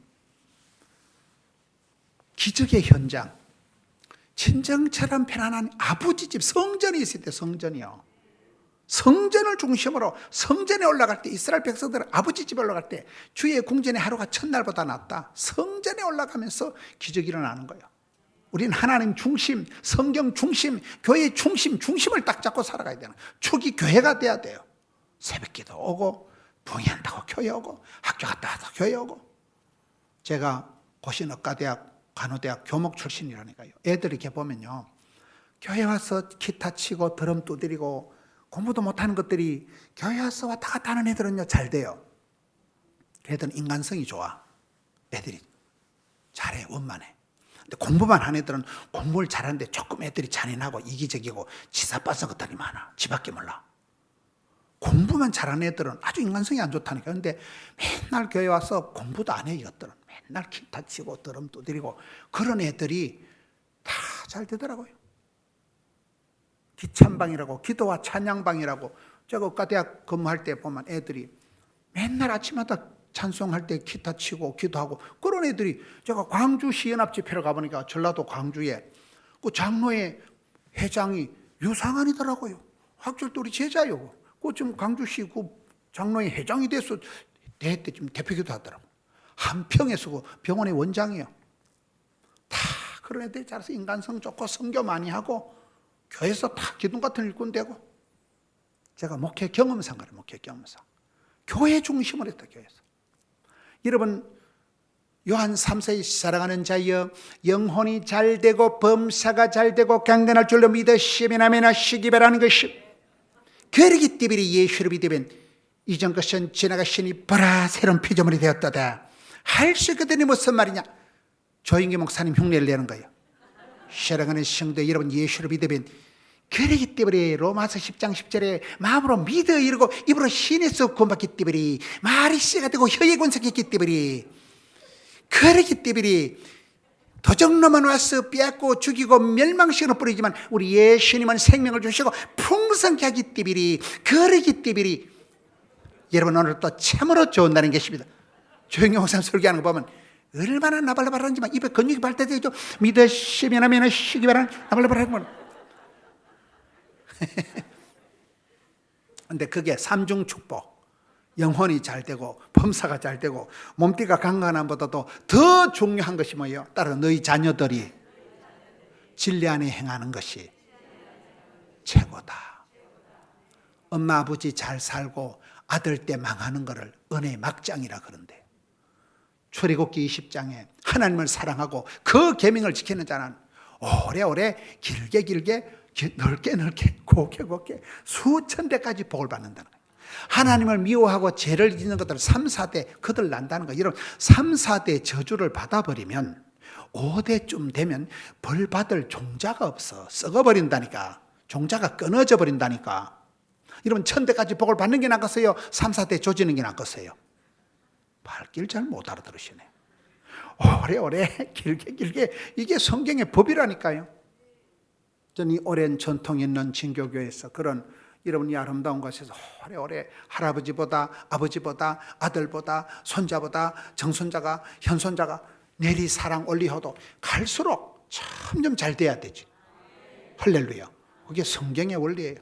기적의 현장, 친정처럼 편안한 아버지 집 성전이 있을 때 성전이요. 성전을 중심으로 성전에 올라갈 때 이스라엘 백성들은 아버지 집에 올라갈 때 주의 궁전의 하루가 첫날보다 낫다. 성전에 올라가면서 기적이 일어나는 거예요. 우리는 하나님 중심, 성경 중심, 교회 중심, 중심을 딱 잡고 살아가야 되는 축이 교회가 돼야 돼요. 새벽기도 오고 부흥한다고 교회 오고 학교 갔다 와도 교회 오고. 제가 고신의과대학 간호대학 교목 출신이라니까요. 애들이 이렇게 보면요. 교회 와서 기타 치고 드럼 두드리고 공부도 못하는 것들이 교회 와서 왔다 갔다 하는 애들은요 잘 돼요. 애들은 인간성이 좋아. 애들이 잘해, 원만해. 근데 공부만 하는 애들은 공부를 잘하는데 조금 애들이 잔인하고 이기적이고 치사빠서 것들이 많아. 지밖에 몰라. 공부만 잘하는 애들은 아주 인간성이 안 좋다니까. 근데 맨날 교회 와서 공부도 안 해. 이것들은 맨날 기타 치고 드럼 두드리고 그런 애들이 다 잘 되더라고요. 기찬방이라고 기도와 찬양방이라고 제가 의과대학 근무할 때 보면 애들이 맨날 아침마다 찬송할 때 기타 치고 기도하고 그런 애들이 제가 광주시 연합집회를 가보니까 전라도 광주에 그 장로회 회장이 유상한이더라고요. 학절도 우리 제자요. 그 지금 광주시 그 장로회 회장이 돼서 대회 때 지금 대표기도 하더라고. 한평에서 그 병원의 원장이에요. 다 그런 애들이 자라서 인간성 좋고 선교 많이 하고 교회에서 다 기둥 같은 일꾼 되고. 제가 목회 경험상 그래요. 목회 경험상 교회 중심으로 했다. 교회에서. 여러분 요한 3세에 사랑하는 자여 영혼이 잘되고 범사가 잘되고 강건할 줄로 믿으시면 아멘 하시기 바라는 것이 그러기 때문에 예수를 믿으면 이전 것은 지나가시니 보라 새로운 피조물이 되었도다. 할 수 있거든요. 무슨 말이냐. 조인기 목사님 흉내를 내는 거예요. 사랑하는 성도 여러분 예수를 믿으면 그러기 때문에 로마서 10장 10절에 마음으로 믿어 이르고 입으로 신에서 구원받기 때문에 말이 씨가 되고 혀의 권속이 있기 때문에 그러기 때문에 도적놈은 와서 빼앗고 죽이고 멸망시키는 뿌리지만 우리 예수님은 생명을 주시고 풍성케 하기 때문에 그러기 때문에 여러분 오늘 또 참으로 좋은 날인 것입니다. 조영경 목사님 설교하는 거 보면 얼마나 나발나발하는지만 입에 근육이 발달되죠. 믿으시면 하면 하시기 바라는 나발나발하는 거. 근데 그게 삼중 축복. 영혼이 잘 되고 범사가 잘 되고 몸띠가 강건함보다도 더 중요한 것이 뭐예요? 따로 너희 자녀들이 진리 안에 행하는 것이 최고다. 엄마 아버지 잘 살고 아들 때 망하는 거를 은혜의 막장이라 그런데 출애굽기 20장에 하나님을 사랑하고 그 계명을 지키는 자는 오래오래 길게 넓게 곱게 수천 대까지 복을 받는다는 거예요. 하나님을 미워하고 죄를 짓는 것들 3, 4대 그들 난다는 거예요. 여러분 3, 4대 저주를 받아버리면 5대쯤 되면 벌 받을 종자가 없어. 썩어버린다니까. 종자가 끊어져 버린다니까. 여러분 1000대까지 복을 받는 게 낫겠어요? 3, 4대 조지는 게 낫겠어요? 발길 잘 못 알아들으시네. 오래오래 길게 이게 성경의 법이라니까요. 저는 이 오랜 전통 있는 진교교에서 그런 여러분이 아름다운 곳에서 오래오래 할아버지보다 아버지보다 아들보다 손자보다 정손자가 현손자가 내리 사랑 올리어도 갈수록 점점 잘 돼야 되지. 할렐루야. 그게 성경의 원리예요.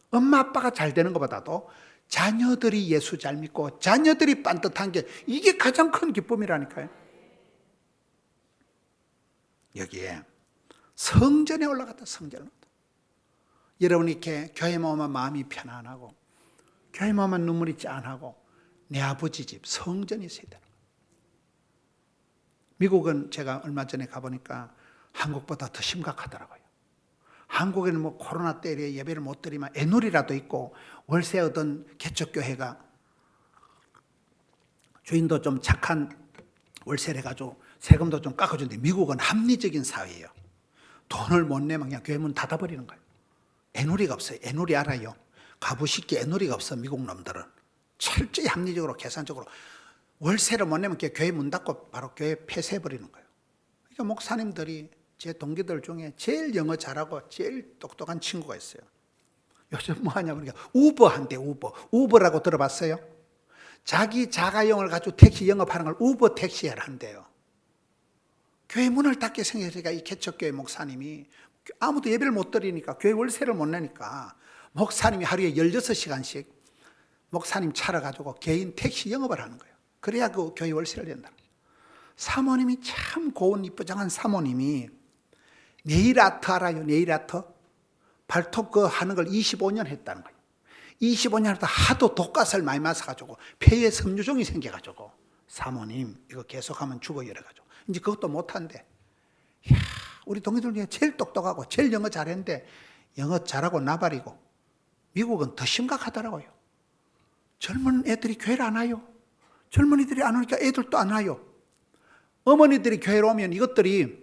엄마 아빠가 잘 되는 것보다도 자녀들이 예수 잘 믿고 자녀들이 반듯한 게 이게 가장 큰 기쁨이라니까요. 여기에 성전에 올라갔다. 성전에 올라갔다. 여러분이 이렇게 교회만 오면 마음이 편안하고 교회만 오면 눈물이 짠하고 내 아버지 집 성전이 있어야 되는 거예요. 미국은 제가 얼마 전에 가보니까 한국보다 더 심각하더라고요. 한국에는 뭐 코로나 때 예배를 못 드리면 애놀이라도 있고 월세 얻은 개척교회가 주인도 좀 착한 월세를 해가지고 세금도 좀 깎아주는데 미국은 합리적인 사회예요. 돈을 못 내면 그냥 교회 문 닫아버리는 거예요. 애놀이가 없어요. 애놀이 알아요? 가부식기 애놀이가 없어. 미국 놈들은 철저히 합리적으로 계산적으로 월세를 못 내면 교회 문 닫고 바로 교회 폐쇄해버리는 거예요. 그러니까 목사님들이 제 동기들 중에 제일 영어 잘하고 제일 똑똑한 친구가 있어요. 요즘 뭐 하냐 그러니까 우버 한대. 우버라고 들어봤어요? 자기 자가용을 가지고 택시 영업하는 걸 우버 택시를 한대요. 교회 문을 닫게 생겼으니까 이 개척교회 목사님이 아무도 예배를 못 드리니까 교회 월세를 못 내니까 목사님이 하루에 16시간씩 목사님 차를 가지고 개인 택시 영업을 하는 거예요. 그래야 그 교회 월세를 낸다. 사모님이 참 고운 이쁘장한 사모님이 네일 아트 알아요? 네일 아트? 발톱 그 하는 걸 25년 했다는 거예요. 25년 하다 하도 독가스를 많이 마셔가지고 폐에 섬유종이 생겨가지고 사모님 이거 계속하면 죽어 이래가지고 이제 그것도 못한대. 이야, 우리 동기들 중에 제일 똑똑하고 제일 영어 잘했는데 영어 잘하고 나발이고 미국은 더 심각하더라고요. 젊은 애들이 교회를 안 와요. 젊은이들이 안 오니까 애들도 안 와요. 어머니들이 교회로 오면 이것들이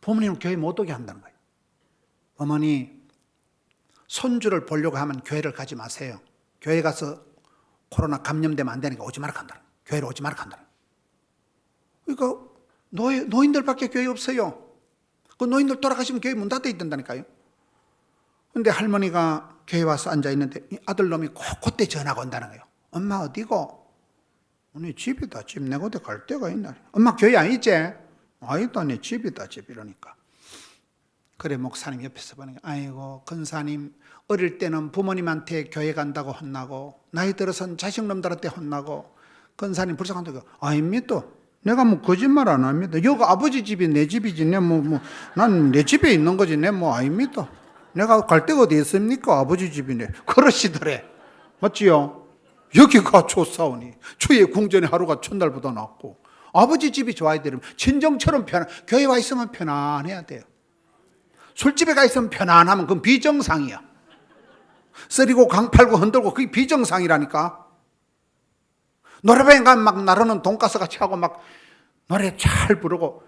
부모님은 교회 못 오게 한다는 거예요. 어머니 손주를 보려고 하면 교회를 가지 마세요. 교회 가서 코로나 감염되면 안 되니까 오지 말라 한다는 거예요. 교회로 오지 말라 한다는 거예요. 그러니까 노인들밖에 교회 없어요. 그 노인들 돌아가시면 교회 문 닫혀 있단다니까요. 근데 할머니가 교회 와서 앉아 있는데 아들놈이 그때 전화가 온다는 거예요. 엄마 어디고? 아니 집이다. 집 내가 어디 갈 데가 있나? 엄마 교회 안 있지? 아니다. 내 집이다. 집 이러니까. 그래 목사님 옆에서 보는 게 아이고 근사님 어릴 때는 부모님한테 교회 간다고 혼나고 나이 들어선 자식놈들한테 혼나고 근사님 불쌍한다고 아닙니다. 내가 뭐 거짓말 안 합니다. 여기 아버지 집이 내 집이지 난 내 집에 있는 거지 내 뭐 아닙니다. 내가 갈 데가 어디 있습니까? 아버지 집이네. 그러시더래. 맞지요? 여기가 좋사오니 주의 궁전에 하루가 천달보다 낫고 아버지 집이 좋아야 되면 친정처럼 교회 와 있으면 편안해야 돼요. 술집에 가 있으면 편안하면 그건 비정상이야. 쓰리고 강 팔고 흔들고 그게 비정상이라니까. 노래방에 가면 막 나르는 돈가스 같이 하고 막 노래 잘 부르고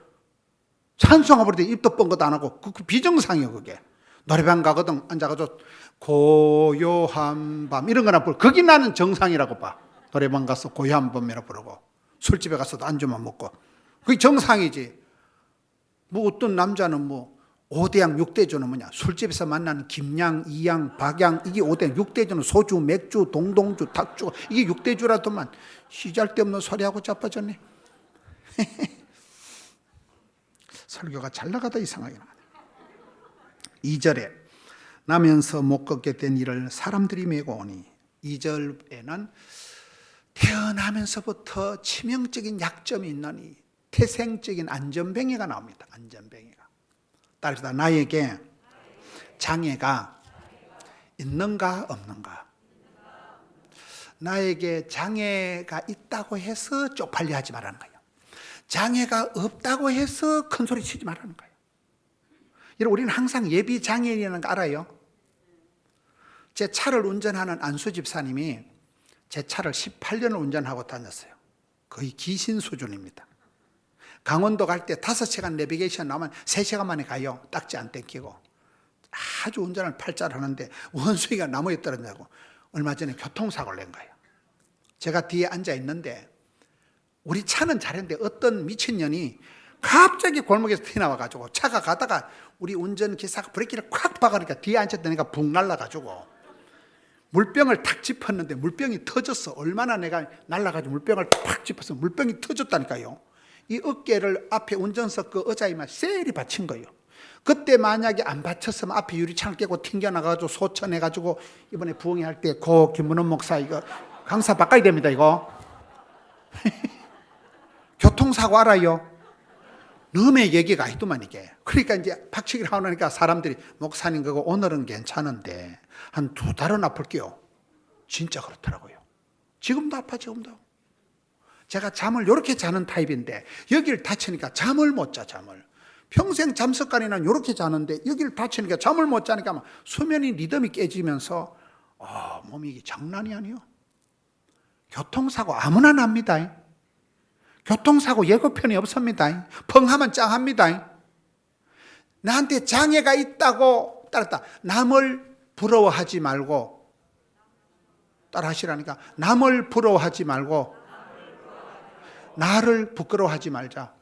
찬송하고 부르는데 입도 뻥긋 안 하고 그 비정상이에요 그게. 노래방 가거든 앉아가지고 고요한 밤 이런 거나 부르고 그게 나는 정상이라고 봐. 노래방 가서 고요한 밤이라 부르고 술집에 가서도 안주만 먹고 그게 정상이지. 뭐 어떤 남자는 뭐 5대양 6대주는 뭐냐 술집에서 만나는 김양, 이양, 박양 이게 5대양 6대주는 소주, 맥주, 동동주, 탁주 이게 6대주라더만 시잘데없는 소리하고 자빠졌네. 설교가 잘 나가다 이상하게 나가네. 2절에 나면서 못 걷게 된 이를 사람들이 메고 오니 2절에는 태어나면서부터 치명적인 약점이 있느니 태생적인 안전뱅이가 나옵니다. 안전뱅이가. 따라서 나에게 장애가 있는가 없는가? 나에게 장애가 있다고 해서 쪽팔려 하지 말라는 거예요. 장애가 없다고 해서 큰 소리 치지 말라는 거예요. 여러분, 우리는 항상 예비 장애인이라는 거 알아요. 제 차를 운전하는 안수 집사님이 제 차를 18년을 운전하고 다녔어요. 거의 귀신 수준입니다. 강원도 갈 때 5시간 내비게이션 나오면 3시간 만에 가요. 딱지 안 땡기고. 아주 운전을 팔자를 하는데 원숭이가 나무에 떨어진다고 얼마 전에 교통사고를 낸 거예요. 제가 뒤에 앉아 있는데 우리 차는 잘했는데 어떤 미친년이 갑자기 골목에서 튀어나와가지고 차가 가다가 우리 운전기사가 브레이크를 콱 박으니까 뒤에 앉았다니까 붕 날라가지고 물병을 탁 짚었는데 물병이 터졌어. 얼마나 내가 날라가지고 물병을 탁 짚어서 물병이 터졌다니까요. 이 어깨를 앞에 운전석 그 의자에만 셀이 받친 거예요. 그때 만약에 안 받쳤으면 앞에 유리창을 깨고 튕겨나가가지고 소천해가지고 이번에 부흥회 때 고 김문원 목사 이거 강사 바꿔야 됩니다 이거. 교통사고 알아요? 너의 얘기가 아니더만 이게. 그러니까 이제 박치기를 하고 나니까 사람들이 목사님 그거 오늘은 괜찮은데 한 2달은 아플게요. 진짜 그렇더라고요. 지금도 아파 지금도. 제가 잠을 이렇게 자는 타입인데 여기를 다치니까 잠을 못 자. 잠을. 평생 잠 습관이는 이렇게 자는데 여기를 다치니까 잠을 못 자니까 막 수면이 리듬이 깨지면서 몸이 이게 장난이 아니에요. 교통사고 아무나 납니다. 교통사고 예고편이 없습니다. 펑하면 짱합니다. 나한테 장애가 있다고 따랐다. 남을 부러워하지 말고 따라 하시라니까. 남을 부러워하지 말고 나를 부끄러워하지 말자.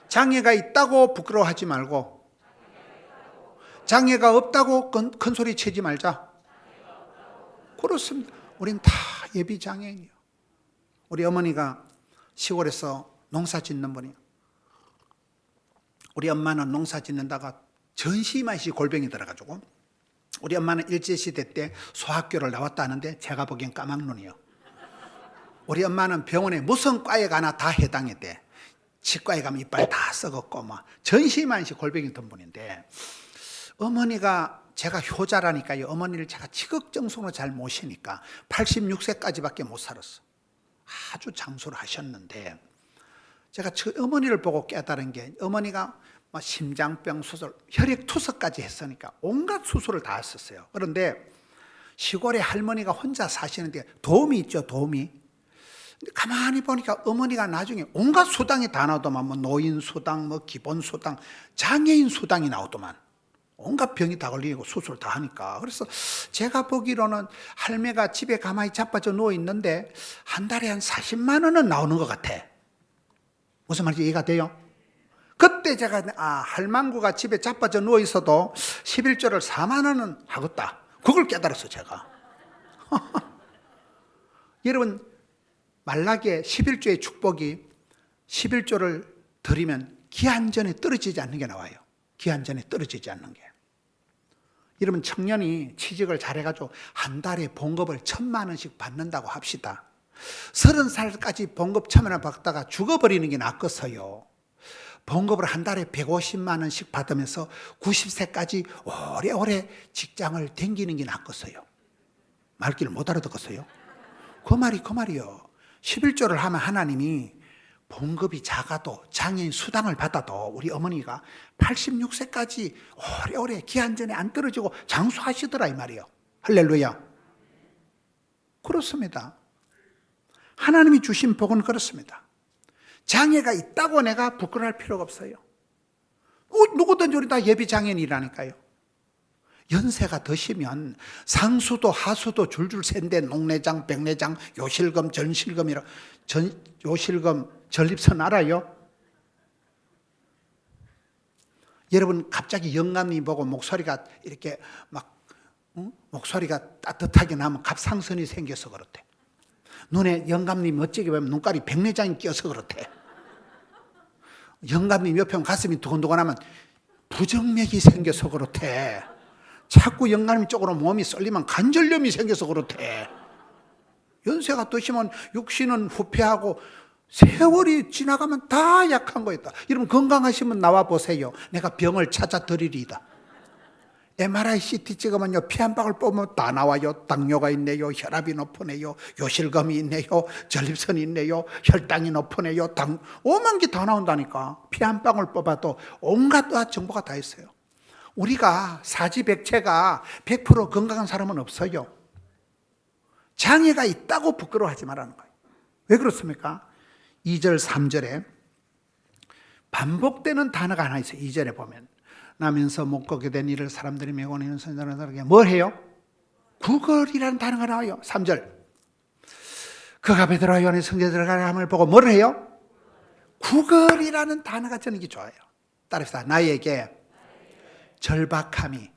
장애가 있다고 부끄러워하지 말고 장애가 없다고 큰 소리 치지 말자. 그렇습니다. 우린 다 예비 장애인이요. 우리 어머니가 시골에서 농사 짓는 분이에요. 우리 엄마는 농사 짓는다가 전시만시 골병이 들어가지고 우리 엄마는 일제시대 때 소학교를 나왔다 하는데 제가 보기엔 까막눈이요. 우리 엄마는 병원에 무슨 과에 가나 다 해당했대. 치과에 가면 이빨 다 썩었고 막 전시만시 골병이 든 분인데 어머니가 제가 효자라니까요. 어머니를 제가 지극정성으로 잘 모시니까 86세까지밖에 못 살았어. 아주 장수를 하셨는데 제가 어머니를 보고 깨달은 게 어머니가 심장병 수술, 혈액투석까지 했으니까 온갖 수술을 다 했었어요. 그런데 시골에 할머니가 혼자 사시는데 도움이 있죠. 도움이. 가만히 보니까 어머니가 나중에 온갖 수당이 다 나오더만 뭐 노인 수당, 뭐 기본 수당, 장애인 수당이 나오더만 온갖 병이 다 걸리고 수술 다 하니까. 그래서 제가 보기로는 할매가 집에 가만히 자빠져 누워 있는데 한 달에 한 40만 원은 나오는 것 같아. 무슨 말인지 이해가 돼요? 그때 제가 할망구가 집에 자빠져 누워 있어도 11조를 4만 원은 하겠다. 그걸 깨달았어 제가. 여러분 말라기에 11조의 축복이 11조를 드리면 기한전에 떨어지지 않는 게 나와요. 기한전에 떨어지지 않는 게. 여러분 청년이 취직을 잘해가지고 한 달에 봉급을 1,000만 원씩 받는다고 합시다. 30살까지 봉급 1,000만 원 받다가 죽어버리는 게 낫겠어요. 봉급을 한 달에 150만 원씩 받으면서 90세까지 오래오래 직장을 댕기는 게 낫겠어요. 말귀를 못 알아듣겠어요. 그 말이요. 11조를 하면 하나님이 봉급이 작아도 장애인 수당을 받아도 우리 어머니가 86세까지 오래오래 기한전에 안 떨어지고 장수하시더라 이 말이에요. 할렐루야. 그렇습니다. 하나님이 주신 복은 그렇습니다. 장애가 있다고 내가 부끄러워할 필요가 없어요. 누구든지 우리 다 예비 장애인이라니까요. 연세가 드시면 상수도 하수도 줄줄 샌데 농내장, 백내장, 요실금, 전실금이라 요실금, 전립선 알아요? 여러분 갑자기 영감님 보고 목소리가 이렇게 목소리가 따뜻하게 나면 갑상선이 생겨서 그렇대. 눈에 영감님 어찌게 보면 눈깔이 백내장이 껴서 그렇대. 영감님 옆에 가슴이 두근두근하면 부정맥이 생겨서 그렇대. 자꾸 영감님 쪽으로 몸이 쏠리면 관절염이 생겨서 그렇대. 연세가 드시면 육신은 후퇴하고 세월이 지나가면 다 약한 거였다. 여러분 건강하시면 나와 보세요. 내가 병을 찾아 드리리이다. MRI, CT 찍으면요, 피 한 방울 뽑으면 다 나와요. 당뇨가 있네요, 혈압이 높으네요, 요실금이 있네요, 전립선이 있네요, 혈당이 높으네요, 오만 개 다 나온다니까. 피 한 방울 뽑아도 온갖 정보가 다 있어요. 우리가 사지백체가 100% 건강한 사람은 없어요. 장애가 있다고 부끄러워하지 말라는 거예요. 왜 그렇습니까? 2절, 3절에 반복되는 단어가 하나 있어요. 2절에 보면 나면서 못 걷게 된 이를 사람들이 메고는 선자들에게 뭘 해요? 구걸이라는 단어가 나와요. 3절 그가 베드로와 요한의 성전에 들어가는 함을 보고 뭘 해요? 구걸이라는 단어가 저는 이게 좋아요. 따라합시다. 나에게 절박함이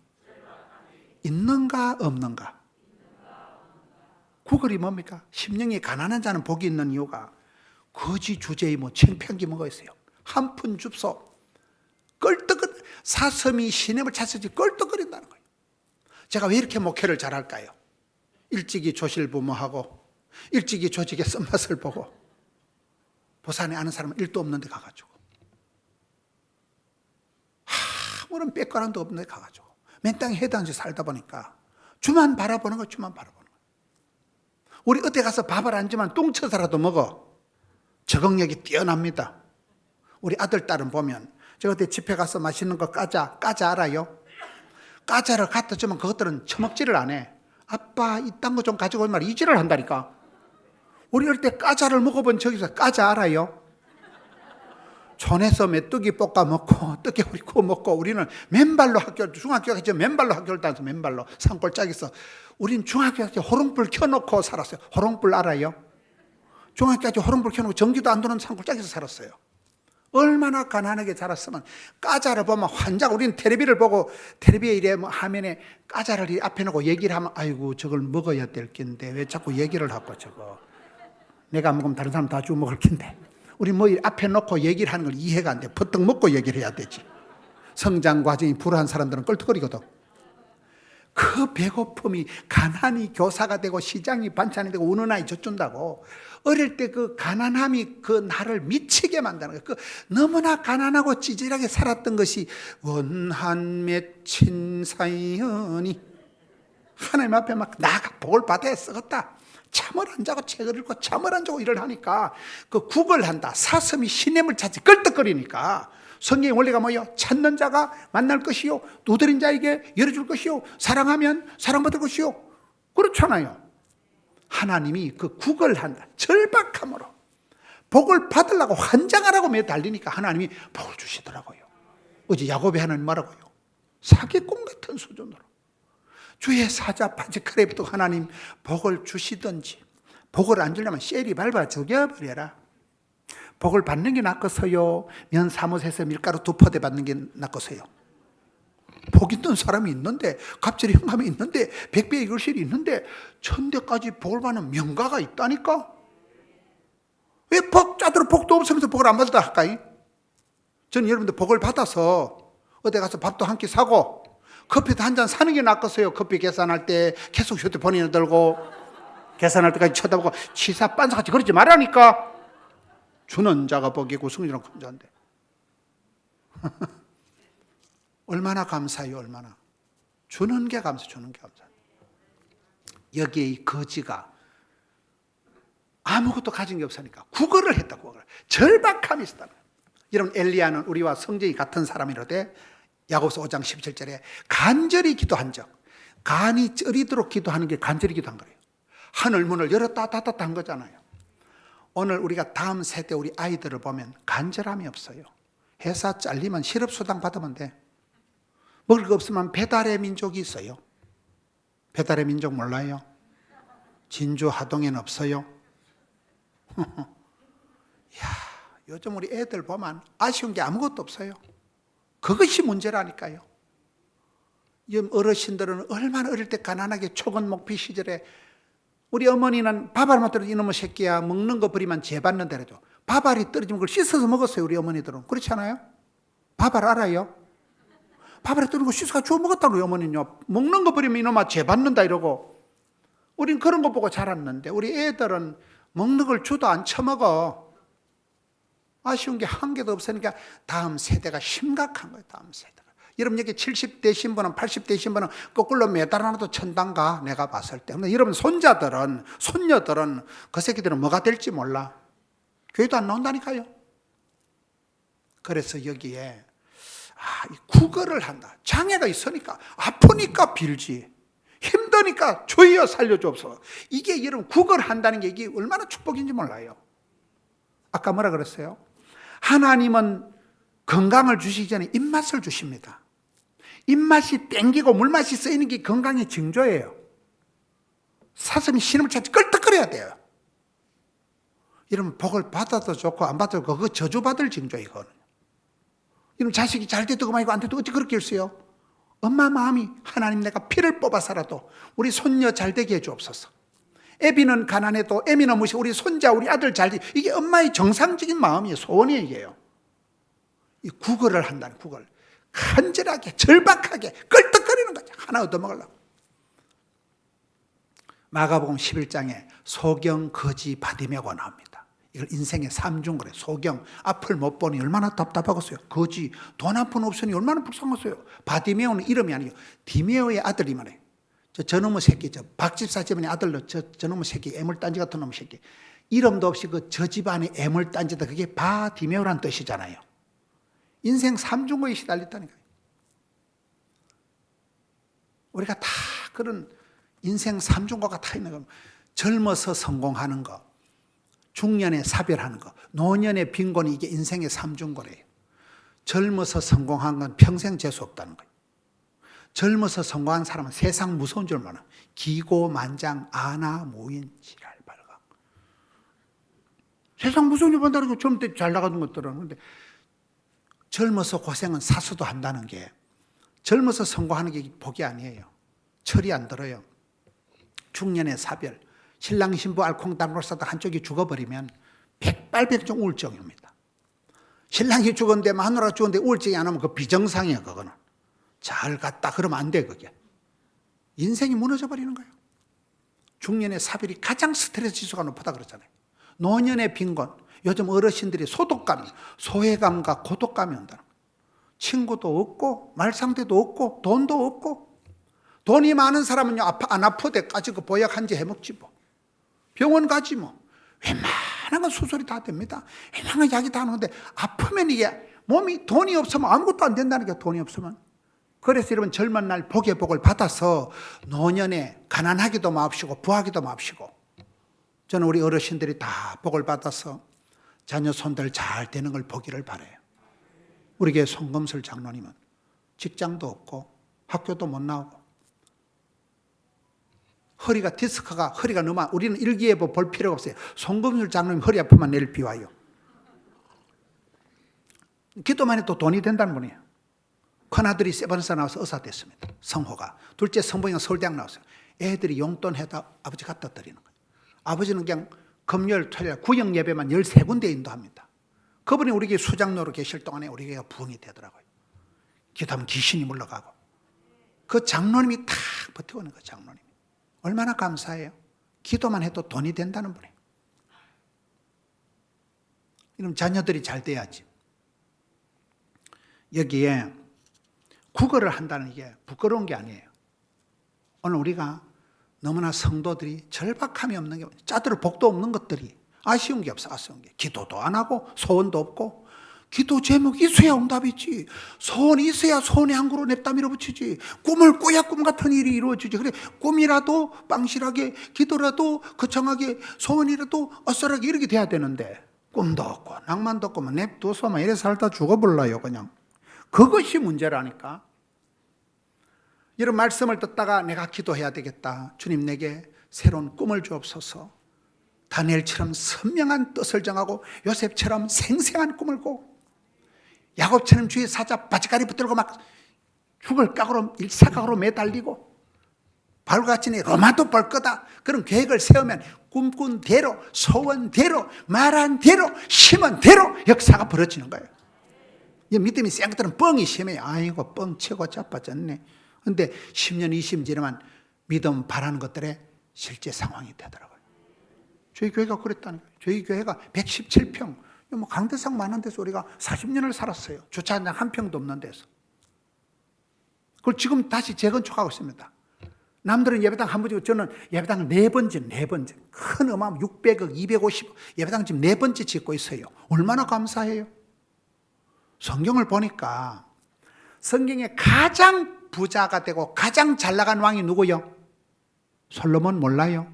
있는가 없는가? 구걸이 뭡니까? 심령이 가난한 자는 복이 있는 이유가 거지 주제의 창피한 게 뭐가 있어요? 한 푼 줍소 껄떡거리 사슴이 시냇을 찾았지 껄떡거린다는 거예요. 제가 왜 이렇게 목회를 잘할까요? 일찍이 조실부모하고 일찍이 조직의 쓴맛을 보고 부산에 아는 사람은 일도 없는데 가가지고 아무런 빽관함도 없는데 가가지고 맨 땅에 해당지 살다 보니까 주만 바라보는 거 주만 바라보는 거. 우리 어디 가서 밥을 안 주면 똥쳐서라도 먹어. 적응력이 뛰어납니다. 우리 아들 딸은 보면 제가 그때 집회 가서 맛있는 거 까자 알아요? 까자를 갖다 주면 그것들은 처먹지를 안 해. 아빠 이딴 거 좀 가지고 오면 이지를 한다니까. 우리 어릴 때 까자를 먹어본 적이 있어요. 까자 알아요? 촌에서 메뚜기 볶아 먹고 떡게우리 구워 먹고 우리는 맨발로 중학교 가서 맨발로 학교를 다녀서 맨발로 산골짜기에서 우린 중학교 가서 호롱불 켜놓고 살았어요. 호롱불 알아요? 중학교까지 호롱불 켜놓고 전기도 안 도는 산골짜기에서 살았어요. 얼마나 가난하게 자랐으면 까자를 보면 환장. 우리는 텔레비를 보고 텔레비에 이래 화면에 까자를 앞에 놓고 얘기를 하면 아이고 저걸 먹어야 될 낀데 왜 자꾸 얘기를 하고 저거 내가 안 먹으면 다른 사람 다 주워 먹을 낀데 우리 뭐 앞에 놓고 얘기를 하는 걸 이해가 안 돼. 버떡 먹고 얘기를 해야 되지. 성장 과정이 불우한 사람들은 껄떡거리거든. 그 배고픔이 가난이 교사가 되고 시장이 반찬이 되고 우는 아이 젖준다고. 어릴 때 그 가난함이 그 나를 미치게 만드는 거예요. 그 너무나 가난하고 찌질하게 살았던 것이 원한 맺힌 사연이 하나님 앞에 막 나가 복을 받아야 썩었다. 잠을 안 자고 책을 읽고 잠을 안 자고 일을 하니까 그 구걸한다. 사슴이 시냇을 찾지 껄떡거리니까 성경의 원리가 뭐예요? 찾는 자가 만날 것이요 두드린 자에게 열어줄 것이요 사랑하면 사랑받을 것이요. 그렇잖아요. 하나님이 그 구걸한다. 절박함으로 복을 받으려고 환장하라고 매달리니까 하나님이 복을 주시더라고요. 어제 야곱의 하나님 뭐라고요? 사기꾼 같은 수준으로 주의 사자 바지카레부터 하나님 복을 주시든지 복을 안 주려면 셀이 밟아 죽여버려라. 복을 받는 게 낫겠어요? 면 사못에서 밀가루 2포대 받는 게 낫겠어요? 복 있던 사람이 있는데 갑절이 형감이 있는데 백배의 결실이 있는데 천대까지 복을 받는 명가가 있다니까. 왜 복자들은 복도 없으면서 복을 안 받았다 할까요? 저는 여러분들 복을 받아서 어디 가서 밥도 한 끼 사고 커피도 한 잔 사는 게 낫겠어요? 커피 계산할 때 계속 휴대폰이나 들고 계산할 때까지 쳐다보고 치사 빤사같이 그러지 말라니까. 주는 자가 복이고 승리는 큰 자인데 얼마나 감사해요. 얼마나 주는 게 감사. 여기에 이 거지가 아무것도 가진 게 없으니까 구걸을 했다. 구걸. 절박함이 있었다. 여러분 엘리야는 우리와 성질이 같은 사람이로되 야고보서 5장 17절에 간절히 기도한 적, 간이 쩌리도록 기도하는 게 간절히 기도한 거예요. 하늘 문을 열었다 닫았다 한 거잖아요. 오늘 우리가 다음 세대 우리 아이들을 보면 간절함이 없어요. 회사 잘리면 실업수당 받으면 돼. 먹을 거 없으면 배달의 민족이 있어요. 배달의 민족 몰라요? 진주 하동에는 없어요. 이야, 요즘 우리 애들 보면 아쉬운 게 아무것도 없어요. 그것이 문제라니까요. 어르신들은 얼마나 어릴 때 가난하게 초건 목피 시절에 우리 어머니는 밥알만 떨어져 이놈의 새끼야 먹는 거 버리면 죄 받는 데라죠. 밥알이 떨어지면 그걸 씻어서 먹었어요. 우리 어머니들은. 그렇지 않아요? 밥알 알아요? 밥알이 떨어진 거 씻어서 주워 먹었다고 어머니는요. 먹는 거 버리면 이놈아 죄 받는다 이러고. 우린 그런 거 보고 자랐는데 우리 애들은 먹는 걸 줘도 안 처먹어. 아쉬운 게 한 개도 없으니까 다음 세대가 심각한 거예요. 다음 세대가. 여러분 여기 70대 신부는 80대 신부는 거꾸로 매달아놔도 천당가 내가 봤을 때. 근데 여러분 손자들은 손녀들은 그 새끼들은 뭐가 될지 몰라. 교회도 안 나온다니까요. 그래서 여기에 이 구걸을 한다. 장애가 있으니까 아프니까 빌지. 힘드니까 주여 살려주옵소서. 이게 여러분 구걸한다는 게 이게 얼마나 축복인지 몰라요. 아까 뭐라 그랬어요? 하나님은 건강을 주시기 전에 입맛을 주십니다. 입맛이 땡기고 물맛이 쓰이는 게 건강의 징조예요. 사슴이 신음을 찾지 끌떡거려야 돼요. 이러면 복을 받아도 좋고 안 받아도 좋고 그거 저주받을 징조예요. 이거는. 이러면 자식이 잘 돼도 그만이고 안 돼도 어찌 그렇게 했어요? 엄마 마음이 하나님 내가 피를 뽑아서라도 우리 손녀 잘 되게 해주옵소서. 애비는 가난해도 애미는 무시 우리 손자 우리 아들 잘 되게 이게 엄마의 정상적인 마음이에요. 소원이에요. 이 구걸을 한다는 구걸. 간절하게 절박하게 끌떡거리는 거죠. 하나 얻어먹으려고. 마가복음 11장에 소경, 거지, 바디메오가 나옵니다. 이걸 인생의 삼중 그래. 소경, 앞을 못 보니 얼마나 답답하겠어요. 거지, 돈 한 푼 없으니 얼마나 불쌍했어요. 바디메오는 이름이 아니에요. 디메오의 아들이 말이에요. 저놈의 새끼, 박집사 집안의 아들로 저놈의 새끼, 애물단지 같은 놈의 새끼. 이름도 없이 저 집안의 애물단지다. 그게 바디메오란 뜻이잖아요. 인생 삼중고에 시달렸다니까요. 우리가 다 그런 인생 삼중고가 다 있는 겁니다. 젊어서 성공하는 거, 중년에 사별하는 거, 노년에 빈곤이 이게 인생의 삼중고래요. 젊어서 성공한 건 평생 재수 없다는 거예요. 젊어서 성공한 사람은 세상 무서운 줄 몰라. 기고만장, 아나, 무인, 지랄, 발각. 세상 무서운 줄 본다는 거 젊을 때 잘 나가는 것들은. 그런데 젊어서 고생은 사수도 한다는 게 젊어서 성공하는 게 복이 아니에요. 철이 안 들어요. 중년의 사별, 신랑 신부 알콩달콩 싸다 한쪽이 죽어버리면 백발백중 우울증입니다. 신랑이 죽었는데 마누라가 죽었는데 우울증이 안 오면 그 비정상이에요. 그거는 잘 갔다 그러면 안 돼. 그게 인생이 무너져 버리는 거예요. 중년의 사별이 가장 스트레스 지수가 높다 그러잖아요. 노년의 빈곤, 요즘 어르신들이 소독감, 소외감과 고독감이 온다는 거예요. 친구도 없고 말상대도 없고 돈도 없고. 돈이 많은 사람은요 안 아프대 가지고 보약한지 해먹지 뭐. 병원 가지 뭐. 웬만한 건 수술이 다 됩니다. 웬만한 약이 다 하는데 아프면 이게 몸이 돈이 없으면 아무것도 안 된다는 게 돈이 없으면. 그래서 여러분 젊은 날 복의 복을 받아서 노년에 가난하기도 마옵시고 부하기도 마옵시고. 저는 우리 어르신들이 다 복을 받아서 자녀 손들 잘 되는 걸 보기를 바라요. 우리 교회 송금슬 장로님은 직장도 없고 학교도 못 나오고 허리가 디스크가 허리가 너무 우리는 일기예보 볼 필요가 없어요. 송금슬 장로님 허리 아프면 내일 비와요. 기도만 해도 돈이 된다는 분이에요. 큰아들이 세번사 나와서 의사 됐습니다. 성호가. 둘째 성봉이가 서울대학 나왔어요. 애들이 용돈 해다 아버지 갖다 드리는 거예요. 아버지는 그냥 금요일 토요일 구역 예배만 13군데 인도합니다. 그분이 우리 교회 수장로로 계실 동안에 우리 교회가 부흥이 되더라고요. 기도하면 귀신이 물러가고. 그 장로님이 탁 버텨오는 거예요. 장로님이. 얼마나 감사해요. 기도만 해도 돈이 된다는 분이에요. 이러면 자녀들이 잘 돼야지. 여기에 구걸을 한다는 게 부끄러운 게 아니에요. 오늘 우리가 너무나 성도들이 절박함이 없는 게 짜들 복도 없는 것들이 아쉬운 게 없어. 아쉬운 게 기도도 안 하고 소원도 없고. 기도 제목이 있어야 응답이지. 소원이 있어야 소원에 한 그루 냅다 밀어붙이지. 꿈을 꿔야 꿈 같은 일이 이루어지지. 그래 꿈이라도 빵실하게 기도라도 거창하게 소원이라도 어설하게 이렇게 돼야 되는데 꿈도 없고 낭만도 없고 냅둬서만 이래 살다 죽어볼라요 그냥. 그것이 문제라니까. 이런 말씀을 듣다가 내가 기도해야 되겠다. 주님 내게 새로운 꿈을 주옵소서. 다니엘처럼 선명한 뜻을 정하고 요셉처럼 생생한 꿈을 꾸고 야곱처럼 주의 사자 바지가리 붙들고 막 죽을 각오로 일사각오로 매달리고 바울같이 로마도 볼 거다. 그런 계획을 세우면 꿈꾼 대로 소원대로 말한 대로 심은 대로 역사가 벌어지는 거예요. 이 믿음이 센 것들은 뻥이 심해요. 아이고 뻥 치고 자빠졌네. 근데 10년 20년 지나면 믿음 바라는 것들의 실제 상황이 되더라고요. 저희 교회가 그랬다니까요. 저희 교회가 117평 뭐 강대상 많은 데서 우리가 40년을 살았어요. 주차장 한 평도 없는 데서. 그걸 지금 다시 재건축하고 있습니다. 남들은 예배당 한 번 짓고 저는 예배당을 네 번째. 큰 어마어마 600억, 250억 예배당 지금 네 번째 짓고 있어요. 얼마나 감사해요. 성경을 보니까 성경에 가장 부자가 되고 가장 잘 나간 왕이 누구요? 솔로몬 몰라요?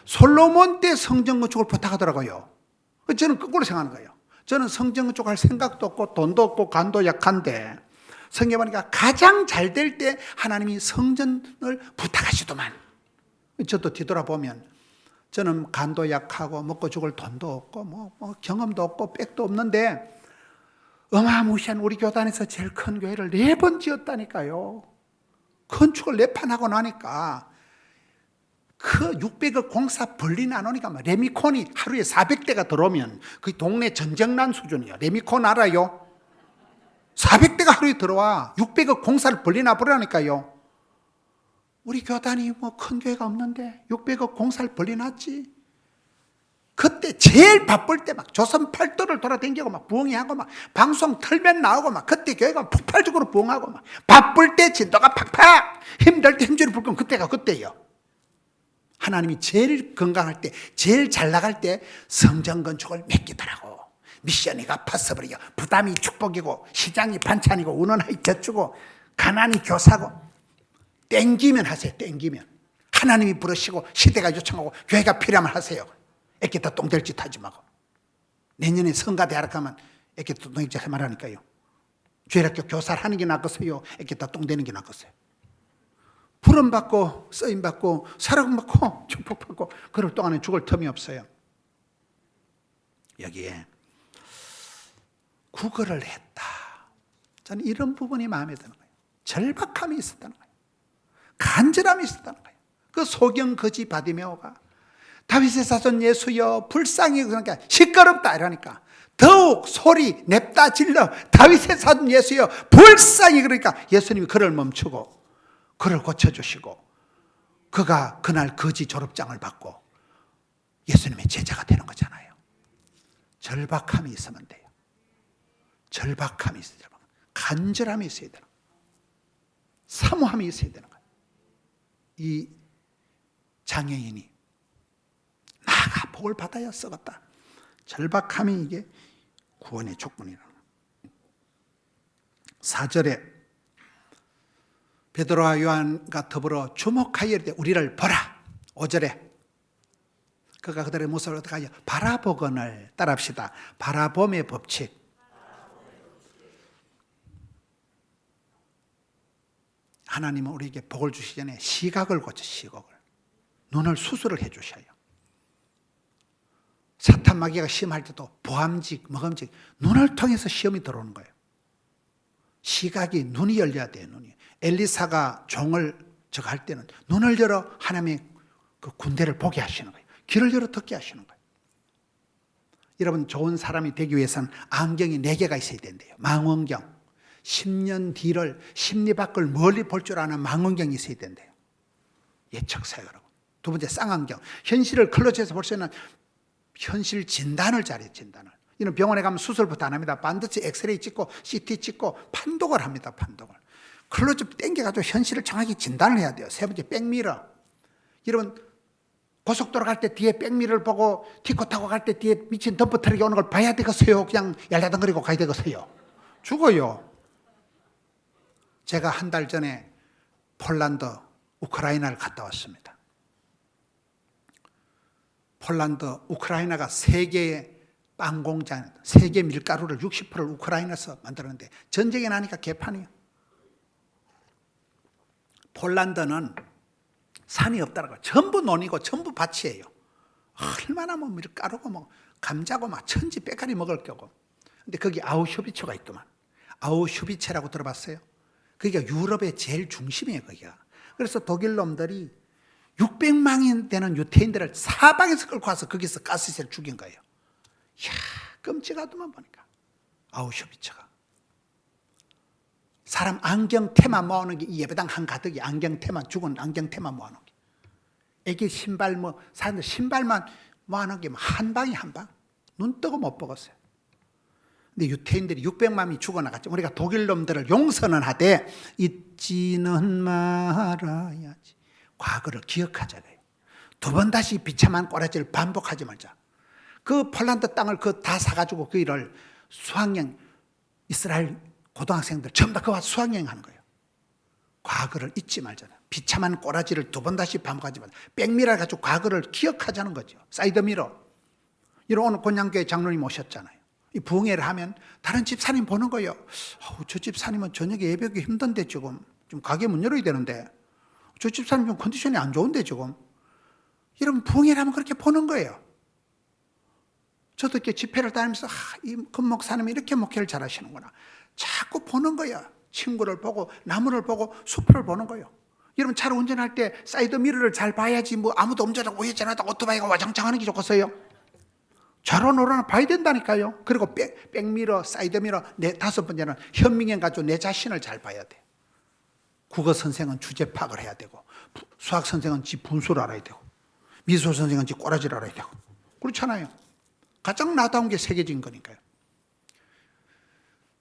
솔로몬 때 성전 건축을 부탁하더라고요. 저는 거꾸로 생각하는 거예요. 저는 성전 건축할 생각도 없고 돈도 없고 간도 약한데 성경 보니까 가장 잘 될 때 하나님이 성전을 부탁하시더만. 저도 뒤돌아보면 저는 간도 약하고 먹고 죽을 돈도 없고 뭐 경험도 없고 백도 없는데 어마무시한 우리 교단에서 제일 큰 교회를 4번 지었다니까요. 건축을 4판 하고 나니까 그 600억 공사 벌리 나누니까 레미콘이 하루에 400대가 들어오면 그 동네 전쟁난 수준이에요. 레미콘 알아요? 400대가 하루에 들어와 600억 공사를 벌리나 보라니까요. 우리 교단이 뭐 큰 교회가 없는데 600억 공사를 벌리놨지. 그때 제일 바쁠 때 막 조선 팔도를 돌아다니고 막 부흥회하고 막 방송 틀면 나오고 막 그때 교회가 폭발적으로 부흥하고 막 바쁠 때 진도가 팍팍 힘들 때 힘줄이 불끈 그때가 그때요. 하나님이 제일 건강할 때 제일 잘 나갈 때 성전 건축을 맡기더라고. 미션이 갚아서버려. 부담이 축복이고 시장이 반찬이고 운원하기 젖주고 가난이 교사고 땡기면 하세요. 땡기면 하나님이 부르시고 시대가 요청하고 교회가 필요하면 하세요. 애기다 똥될 짓 하지 마고. 내년에 성가대하러 가면 애기다 똥될 짓 말하니까요. 주일학교 교사를 하는 게 낫겠어요? 애기다 똥되는 게 낫겠어요? 부름받고 쓰임받고 사랑받고 축복받고 그럴 동안에 죽을 틈이 없어요. 여기에 구걸을 했다. 저는 이런 부분이 마음에 드는 거예요. 절박함이 있었다는 거예요. 간절함이 있었다는 거예요. 그 소경 거지 바디메오가 다윗의 사손 예수여 불쌍히 그러니까 시끄럽다 이러니까 더욱 소리 냅다 질러 다윗의 사손 예수여 불쌍히 그러니까 예수님이 그를 멈추고 그를 고쳐주시고 그가 그날 거지 졸업장을 받고 예수님의 제자가 되는 거잖아요. 절박함이 있으면 돼요. 절박함이 있어야 되는 거예요. 간절함이 있어야 되는 거예요. 사모함이 있어야 되는 거예요. 이 장애인이 나가 복을 받아야 썩었다. 절박함이 이게 구원의 조건이라는 거예요. 4절에 베드로와 요한과 더불어 주목하여 이르되 우리를 보라. 5절에 그가 그들의 모습을 어떻게 바라보거늘 따라합시다. 바라봄의 법칙. 하나님은 우리에게 복을 주시기 전에 시각을 고쳐 시각을 눈을 수술을 해 주셔요. 사탄 마귀가 시험할 때도 보암직, 먹음직 눈을 통해서 시험이 들어오는 거예요. 시각이 눈이 열려야 돼요. 눈이. 엘리사가 종을 저거 할 때는 눈을 열어 하나님의 그 군대를 보게 하시는 거예요. 귀를 열어 듣게 하시는 거예요. 여러분 좋은 사람이 되기 위해서는 안경이 4개가 있어야 된대요. 망원경. 10년 뒤를 심리 밖을 멀리 볼 줄 아는 망원경이 있어야 된대요. 예측사요, 여러분. 두 번째 쌍안경. 현실을 클로즈해서 볼 수 있는 현실 진단을 잘해요. 진단을. 이런 병원에 가면 수술부터 안 합니다. 반드시 엑스레이 찍고 CT 찍고 판독을 합니다. 판독을. 클로즈 땡겨가지고 현실을 정확히 진단을 해야 돼요. 세 번째 백미러. 여러분 고속도로 갈 때 뒤에 백미러를 보고 티코 타고 갈 때 뒤에 미친 덤프 트럭이 오는 걸 봐야 되겠어요? 그냥 얄라덩거리고 가야 되겠어요? 죽어요. 제가 한 달 전에 폴란드, 우크라이나를 갔다 왔습니다. 폴란드, 우크라이나가 세계의 빵 공장, 세계 밀가루를 60%를 우크라이나에서 만들었는데 전쟁이 나니까 개판이에요. 폴란드는 산이 없다라고 전부 논이고 전부 밭이에요. 얼마나 뭐 밀가루고 뭐 감자고 막 천지 빼가리 먹을 거고. 근데 거기 아우슈비츠가 있더만. 아우슈비츠라고 들어봤어요? 거기가 유럽의 제일 중심이에요. 거기가. 그래서 독일 놈들이 600만이 되는 유태인들을 사방에서 끌고 와서 거기서 가스세를 죽인 거예요. 이야, 끔찍하더만 보니까. 아우슈비츠가. 사람 안경 테마 모아놓은 게 이 예배당 한가득이 안경 테마, 죽은 안경 테마 모아놓은 게. 애기 신발 뭐, 사람들 신발만 모아놓은 게 한 방이 한 방. 눈 뜨고 못 먹었어요. 근데 유태인들이 600만이 죽어나갔죠. 우리가 독일 놈들을 용서는 하되 잊지는 말아야지. 과거를 기억하잖아요. 두 번 다시 비참한 꼬라지를 반복하지 말자. 그 폴란드 땅을 다 사가지고 그 일을 수학여행, 이스라엘 고등학생들 전부 다 그와 수학여행하는 거예요. 과거를 잊지 말잖아요. 비참한 꼬라지를 두 번 다시 반복하지 말자. 백미러 가지고 과거를 기억하자는 거죠. 사이드미러. 이런 오늘 곤양교회 장로님 오셨잖아요. 이 부흥회를 하면 다른 집사님 보는 거예요. 저 집사님은 저녁에 예배하기 힘든데 지금 좀 가게 문 열어야 되는데 저 집사님 좀 컨디션이 안 좋은데 지금 이런 부흥회를 하면 그렇게 보는 거예요. 저도 이렇게 집회를 다니면서 이 금목사님이 이렇게 목회를 잘하시는구나. 자꾸 보는 거야. 친구를 보고 나무를 보고 숲을 보는 거예요. 여러분 차를 운전할 때 사이드 미러를 잘 봐야지 뭐 아무도 운전하고 우회전하다 오토바이가 와장창하는 게 좋겠어요. 좌로노로는 봐야 된다니까요. 그리고 백미러, 사이드미러, 다섯 번째는 현미경 가지고 내 자신을 잘 봐야 돼. 국어 선생은 주제 파악을 해야 되고 수학 선생은 지 분수를 알아야 되고 미술 선생은 지 꼬라지를 알아야 되고 그렇잖아요. 가장 나다운 게 세계적인 거니까요.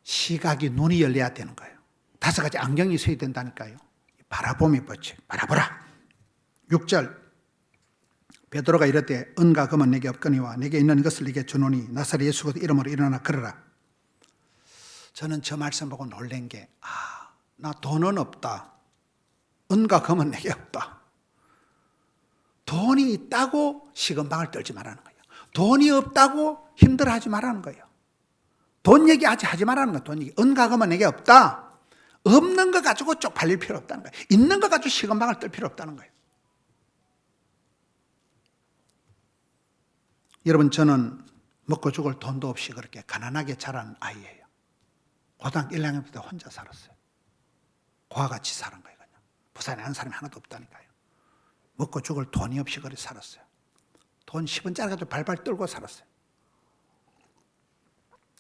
시각이 눈이 열려야 되는 거예요. 5가지 안경이 있어야 된다니까요. 바라봄의 법칙, 바라보라. 6절 베드로가 이르되 은과 금은 내게 없거니와 내게 있는 것을 네게 주노니 나사렛 예수 그리스도 이름으로 일어나 걸으라. 저는 저 말씀 보고 놀란 게 나 돈은 없다. 은과 금은 내게 없다. 돈이 있다고 시건방을 떨지 말라는 거예요. 돈이 없다고 힘들어하지 말라는 거예요. 돈 얘기하지 말라는 거예요. 돈 얘기. 은과 금은 내게 없다. 없는 거 가지고 쪽팔릴 필요 없다는 거예요. 있는 거 가지고 시건방을 떨 필요 없다는 거예요. 여러분 저는 먹고 죽을 돈도 없이 그렇게 가난하게 자란 아이예요. 고등학교 1학년 때 혼자 살았어요. 고아 같이 사는 거예요. 그냥. 부산에 아는 사람이 하나도 없다니까요. 먹고 죽을 돈이 없이 그렇게 살았어요. 돈 10원짜리 가지고 발발 떨고 살았어요.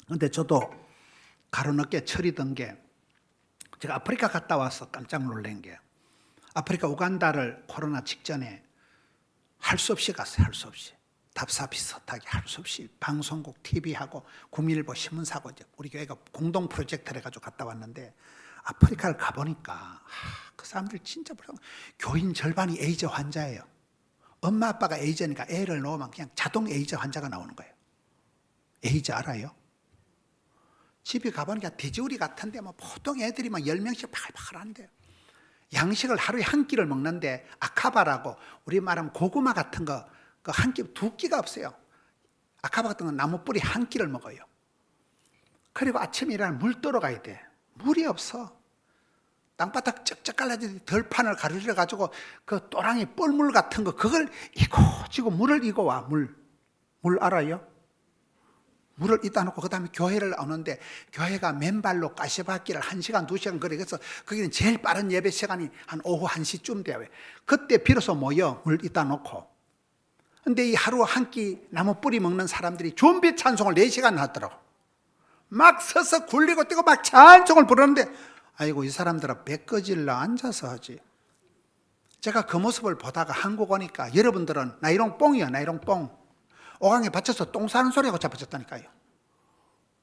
그런데 저도 가로늦게 철이던 게 제가 아프리카 갔다 와서 깜짝 놀란 게 아프리카 우간다를 코로나 직전에 할 수 없이 갔어요. 할 수 없이. 답사비슷하게 할 수 없이 방송국 TV하고 국민일보 신문사고 우리 교회가 공동 프로젝트를 해가지고 갔다 왔는데 아프리카를 가보니까 그 사람들 진짜 불쌍해. 교인 절반이 에이즈 환자예요. 엄마 아빠가 에이즈니까 애를 놓으면 그냥 자동 에이즈 환자가 나오는 거예요. 에이즈 알아요? 집에 가보니까 돼지우리 같은데 뭐 보통 애들이 막 10명씩 파글파글 한대요. 양식을 하루에 한 끼를 먹는데 아카바라고 우리 말하면 고구마 같은 거 그 한 끼, 2끼가 없어요. 아카바 같은 건 나무 뿌리 한 끼를 먹어요. 그리고 아침에 일어나면 물 떠러 가야 돼. 물이 없어. 땅바닥 쩍쩍 갈라진 덜판을 가르쳐 가지고 그 또랑이 뻘물 같은 거 그걸 이고 물을 이고 와. 물 알아요? 물을 이따 놓고 그 다음에 교회를 오는데 교회가 맨발로 가시밭길을 1시간 2시간 걸어서 거기는 제일 빠른 예배 시간이 한 오후 1시쯤 돼요. 그때 비로소 모여 물 이따 놓고. 근데 이 하루 한 끼 나무 뿌리 먹는 사람들이 준비 찬송을 4시간 하더라고. 막 서서 굴리고 뛰고 막 찬송을 부르는데 아이고 이 사람들은 배꺼질러 앉아서 하지. 제가 그 모습을 보다가 한국 오니까 여러분들은 나이롱 뽕이야. 나이롱 뽕. 오강에 받쳐서 똥 싸는 소리하고 잡아졌다니까요.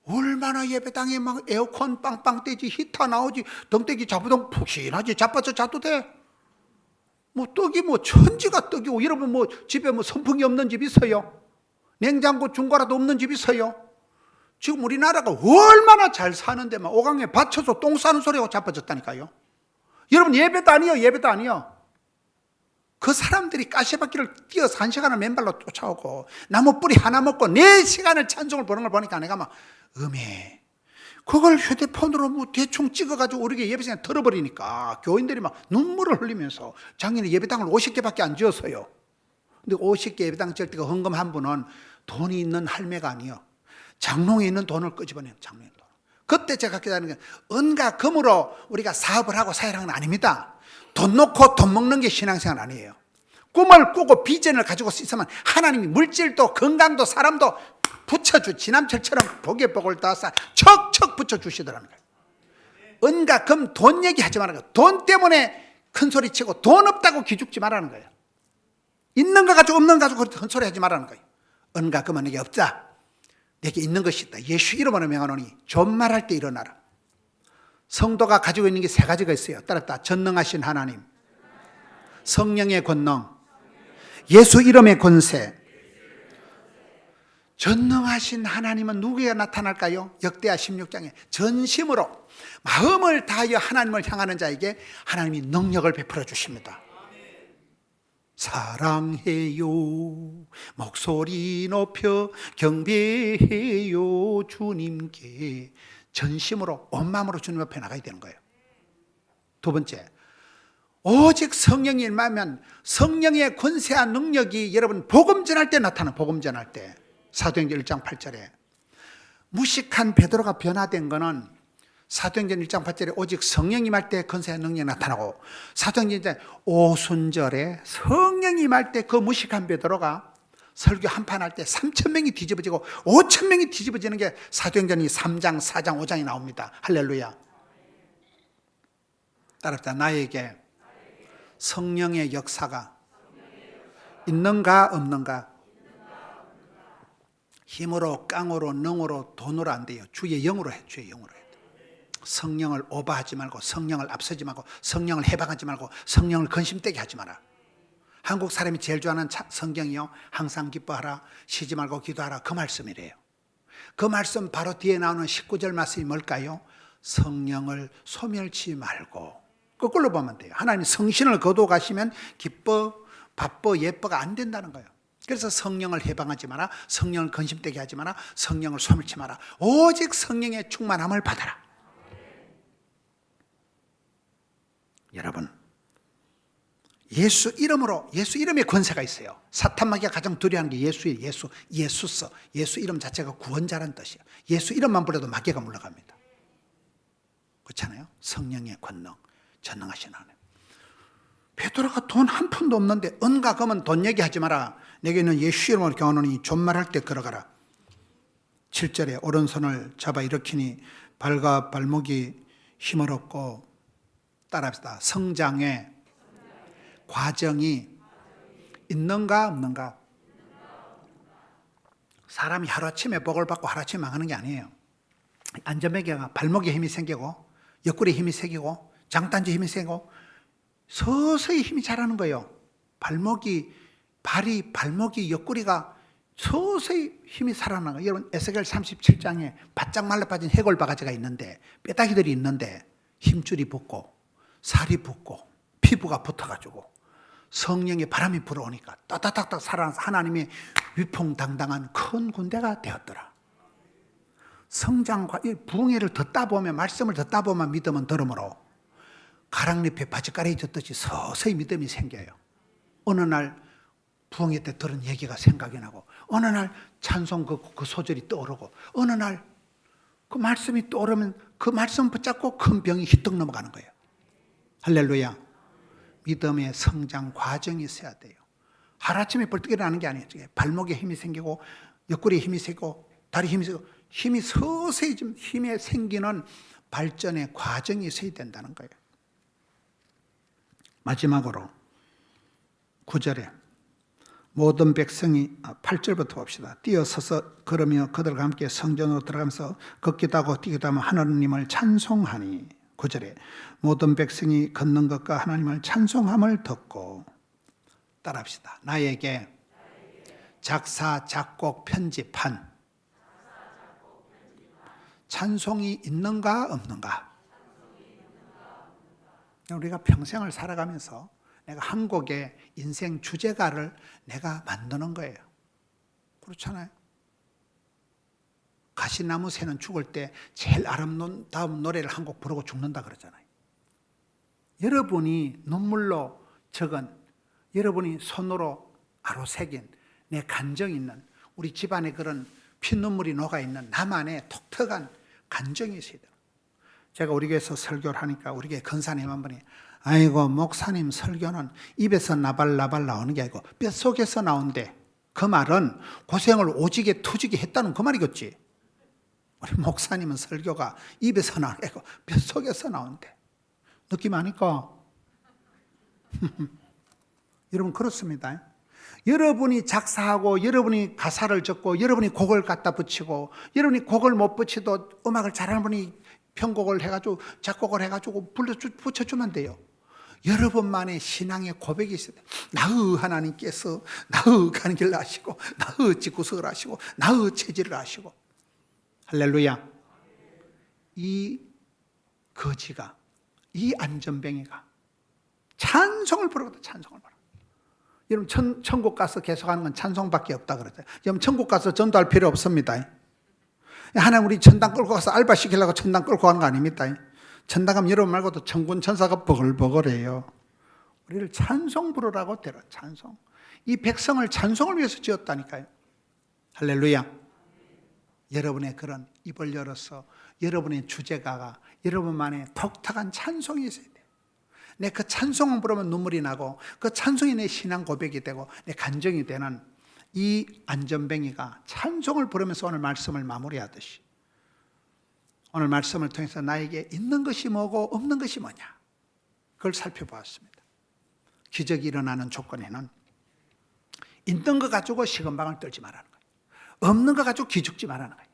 얼마나 예배당에 막 에어컨 빵빵 떼지 히터 나오지 덩떼기 잡으던 푹신하지 잡아서 자도 돼. 뭐 떡이 뭐 천지가 떡이고 여러분 뭐 집에 뭐 선풍기 없는 집 있어요? 냉장고 중고라도 없는 집 있어요? 지금 우리나라가 얼마나 잘 사는데 막 오강에 받쳐서 똥 싸는 소리하고 자빠졌다니까요. 여러분 예배도 아니요. 예배도 아니요. 그 사람들이 가시밭길을 뛰어서 1시간을 맨발로 쫓아오고 나무 뿌리 하나 먹고 4시간을 찬송을 보는 걸 보니까 내가 막 음해. 그걸 휴대폰으로 뭐 대충 찍어가지고 우리에게 예배 시간에 털어버리니까 교인들이 막 눈물을 흘리면서 작년에 예배당을 50개밖에 안 지었어요. 근데 50개 예배당 지을 때가 헌금 한 분은 돈이 있는 할매가 아니요. 장롱에 있는 돈을 끄집어내는 장롱에 있는 돈. 그때 제가 깨달은 게 은과 금으로 우리가 사업을 하고 사회를 하는 건 아닙니다. 돈 놓고 돈 먹는 게 신앙생활 아니에요. 꿈을 꾸고 비전을 가지고 있으면 하나님이 물질도 건강도 사람도 붙여주 지남철처럼 복에 복을 따서 척척 붙여주시더라는 거예요. 은과 금 돈 얘기하지 말라는 거예요. 돈 때문에 큰 소리 치고 돈 없다고 기죽지 말라는 거예요. 있는 거 가지고 없는 거 가지고 큰 소리 하지 말라는 거예요. 은과 금은 내게 없다. 내게 있는 것이 있다. 예수 이름으로 명하노니 존말할 때 일어나라. 성도가 가지고 있는 게 세 가지가 있어요. 따랐다. 전능하신 하나님, 성령의 권능, 예수 이름의 권세. 전능하신 하나님은 누구에게 나타날까요? 역대하 16장에 전심으로 마음을 다하여 하나님을 향하는 자에게 하나님이 능력을 베풀어 주십니다. 사랑해요, 목소리 높여 경배해요, 주님께. 전심으로 온 마음으로 주님 앞에 나가야 되는 거예요. 두 번째, 오직 성령이 임하면 성령의 권세와 능력이 여러분 복음 전할 때 나타나요. 복음 전할 때. 사도행전 1장 8절에 무식한 베드로가 변화된 거는 사도행전 1장 8절에 오직 성령이 임할 때 권세와 능력이 나타나고, 사도행전 오순절에 성령이 임할 때 그 무식한 베드로가 설교 한판 할 때 3,000명이 뒤집어지고 5,000명이 뒤집어지는 게 사도행전이 3장, 4장, 5장이 나옵니다. 할렐루야. 따라합시다. 나에게 성령의 역사가 있는가 없는가? 힘으로, 깡으로, 능으로, 돈으로 안 돼요. 주의 영으로 해. 주의 영으로 해. 성령을 오버하지 말고, 성령을 앞서지 말고, 성령을 해방하지 말고, 성령을 근심되게 하지 마라. 한국 사람이 제일 좋아하는 성경이요, 항상 기뻐하라, 쉬지 말고 기도하라, 그 말씀이래요. 그 말씀 바로 뒤에 나오는 19절 말씀이 뭘까요? 성령을 소멸치 말고. 거꾸로 보면 돼요. 하나님 성신을 거두어 가시면 기뻐, 바빠, 예뻐가 안 된다는 거예요. 그래서 성령을 해방하지 마라, 성령을 근심되게 하지 마라, 성령을 소멸치 마라. 오직 성령의 충만함을 받아라. 여러분, 예수 이름으로, 예수 이름에 권세가 있어요. 사탄 마귀가 가장 두려워하는 게 예수예요. 예수서. 예수 이름 자체가 구원자라는 뜻이에요. 예수 이름만 불러도 마귀가 물러갑니다. 그렇잖아요. 성령의 권능, 전능하신 하나님. 베드로가 돈 한 푼도 없는데 은가 금은 돈 얘기하지 마라. 내게는 예수 이름으로 경하노니 존말할 때 걸어가라. 7절에 오른손을 잡아 일으키니 발과 발목이 힘을 얻고, 따라합시다. 성장의 과정이 있는가 없는가? 사람이 하루아침에 복을 받고 하루아침에 망하는 게 아니에요. 안전벨트가 발목에 힘이 생기고, 옆구리에 힘이 생기고, 장단지에 힘이 생기고, 서서히 힘이 자라는 거예요. 발목이, 옆구리가 서서히 힘이 살아나는 거예요. 여러분, 에스겔 37장에 바짝 말라빠진 해골 바가지가 있는데, 뼈다귀들이 있는데 힘줄이 붙고 살이 붙고 피부가 붙어가지고 성령의 바람이 불어오니까 따닥따닥 살아나서 하나님의 위풍당당한 큰 군대가 되었더라. 성장과 부흥회를 듣다 보면, 말씀을 듣다 보면 믿음은 들음으로 가랑잎에 바짓가락이 젖듯이 서서히 믿음이 생겨요. 어느 날 부흥회 때 들은 얘기가 생각이 나고, 어느 날 찬송 그 소절이 떠오르고, 어느 날 그 말씀이 떠오르면 그 말씀 붙잡고 큰 병이 휘떡 넘어가는 거예요. 할렐루야. 믿음의 성장 과정이 있어야 돼요. 하루아침에 벌떡 일어나는 게 아니에요. 발목에 힘이 생기고, 옆구리에 힘이 생기고, 다리에 힘이 생기고, 힘이 서서히 좀 힘에 생기는 발전의 과정이 있어야 된다는 거예요. 마지막으로 9절에 모든 백성이, 8절부터 봅시다. 뛰어서서 걸으며 그들과 함께 성전으로 들어가면서 걷기도 하고 뛰기도 하며 하나님을 찬송하니. 9절에 모든 백성이 걷는 것과 하나님을 찬송함을 듣고. 따라합시다. 나에게 작사, 작곡, 편집한 찬송이 있는가 없는가? 우리가 평생을 살아가면서 내가 한 곡의 인생 주제가를 내가 만드는 거예요. 그렇잖아요. 가시나무 새는 죽을 때 제일 아름다운 노래를 한 곡 부르고 죽는다 그러잖아요. 여러분이 눈물로 적은, 여러분이 손으로 아로새긴 내 감정이 있는, 우리 집안에 그런 피눈물이 녹아있는 나만의 독특한 감정이 있어야 돼요. 제가 우리 교회에서 설교를 하니까 우리 교회 권사님 한 분이, 아이고 목사님 설교는 입에서 나발나발 나오는 게 아니고 뼛속에서 나온대. 그 말은 고생을 오지게 투지게 했다는 그 말이겠지. 우리 목사님은 설교가 입에서 나오는 게 아니고 뼛속에서 나온대. 느낌 아니까? 여러분 그렇습니다. 여러분이 작사하고 여러분이 가사를 적고 여러분이 곡을 갖다 붙이고 여러분이 곡을 못 붙여도 음악을 잘하는 분이 편곡을 해가지고 작곡을 해가지고 붙여주면 돼요. 여러분만의 신앙의 고백이 있어야 돼요. 나의 하나님께서 나의 가는 길을 아시고 나의 집구석을 아시고 나의 체질을 아시고. 할렐루야. 이 거지가, 이 안전뱅이가 찬송을 부르거든. 찬송을 부르. 여러분 천국 가서 계속하는 건 찬송밖에 없다 그러죠. 여러분 천국 가서 전도할 필요 없습니다. 하나님 우리 천당 끌고 가서 알바 시키려고 천당 끌고 가는 거 아닙니다. 천당 가면 여러분 말고도 천군 천사가 버글버글해요. 우리를 찬송 부르라고 들어. 찬송. 이 백성을 찬송을 위해서 지었다니까요. 할렐루야. 여러분의 그런 입을 열어서 여러분의 주제가가 여러분만의 독특한 찬송이 있어야 돼요. 내 그 찬송을 부르면 눈물이 나고 그 찬송이 내 신앙 고백이 되고 내 간정이 되는 이 안전뱅이가 찬송을 부르면서 오늘 말씀을 마무리하듯이 오늘 말씀을 통해서 나에게 있는 것이 뭐고 없는 것이 뭐냐 그걸 살펴보았습니다. 기적이 일어나는 조건에는 있는 거 가지고 시건방을 떨지 말라는 거예요. 없는 거 가지고 기죽지 말라는 거예요.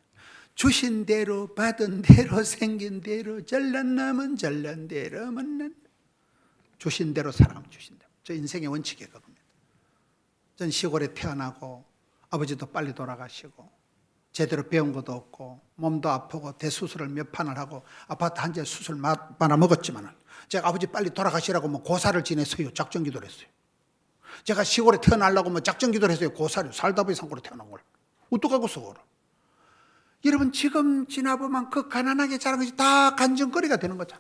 주신 대로 받은 대로 생긴 대로 잘난 놈은 잘난 대로 못난 주신 대로 살아가면 주신 대로. 저 인생의 원칙이 그겁니다. 전 시골에 태어나고 아버지도 빨리 돌아가시고 제대로 배운 것도 없고 몸도 아프고 대수술을 몇 판을 하고 아파트 한 채 수술 말아먹었지만 제가 아버지 빨리 돌아가시라고 뭐 고사를 지냈어요. 작정기도를 했어요. 제가 시골에 태어나려고 뭐 작정기도를 했어요. 고사를 살다 보니 산골에 태어난 걸 어떡하고서 그걸. 여러분 지금 지나보면 그 가난하게 자란 것이 다 간증거리가 되는 거죠.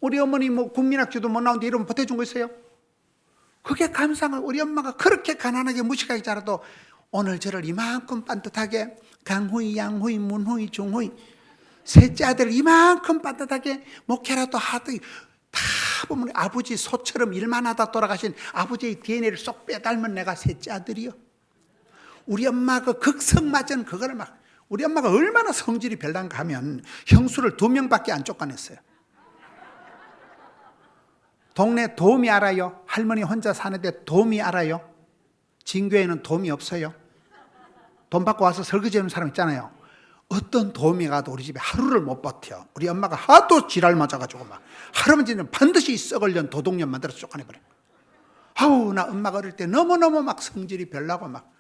우리 어머니 뭐 국민학교도 못 나오는데 이러면 보태준 거 있어요? 그게 감사한 거예요. 우리 엄마가 그렇게 가난하게 무식하게 자라도 오늘 저를 이만큼 반듯하게 강후이, 양후이, 문후이, 중후이 셋째 아들 이만큼 반듯하게 목회라도 하더니 다 보면 아버지 소처럼 일만 하다 돌아가신 아버지의 DNA를 쏙 빼닮은 내가 셋째 아들이요. 우리 엄마 그 극성 맞은 그거를 막 우리 엄마가 얼마나 성질이 별난가 하면 형수를 2명밖에 안 쫓아냈어요. 동네 도움이 알아요? 할머니 혼자 사는데 도움이 알아요? 진교에는 도움이 없어요. 돈 받고 와서 설거지하는 사람 있잖아요. 어떤 도움이 가도 우리 집에 하루를 못 버텨. 우리 엄마가 하도 지랄 맞아가지고 막 할아버지는 반드시 썩을년 도둑년 만들어서 쫓아내버려. 아우 나 엄마가 어릴 때 너무너무 막 성질이 별나고 막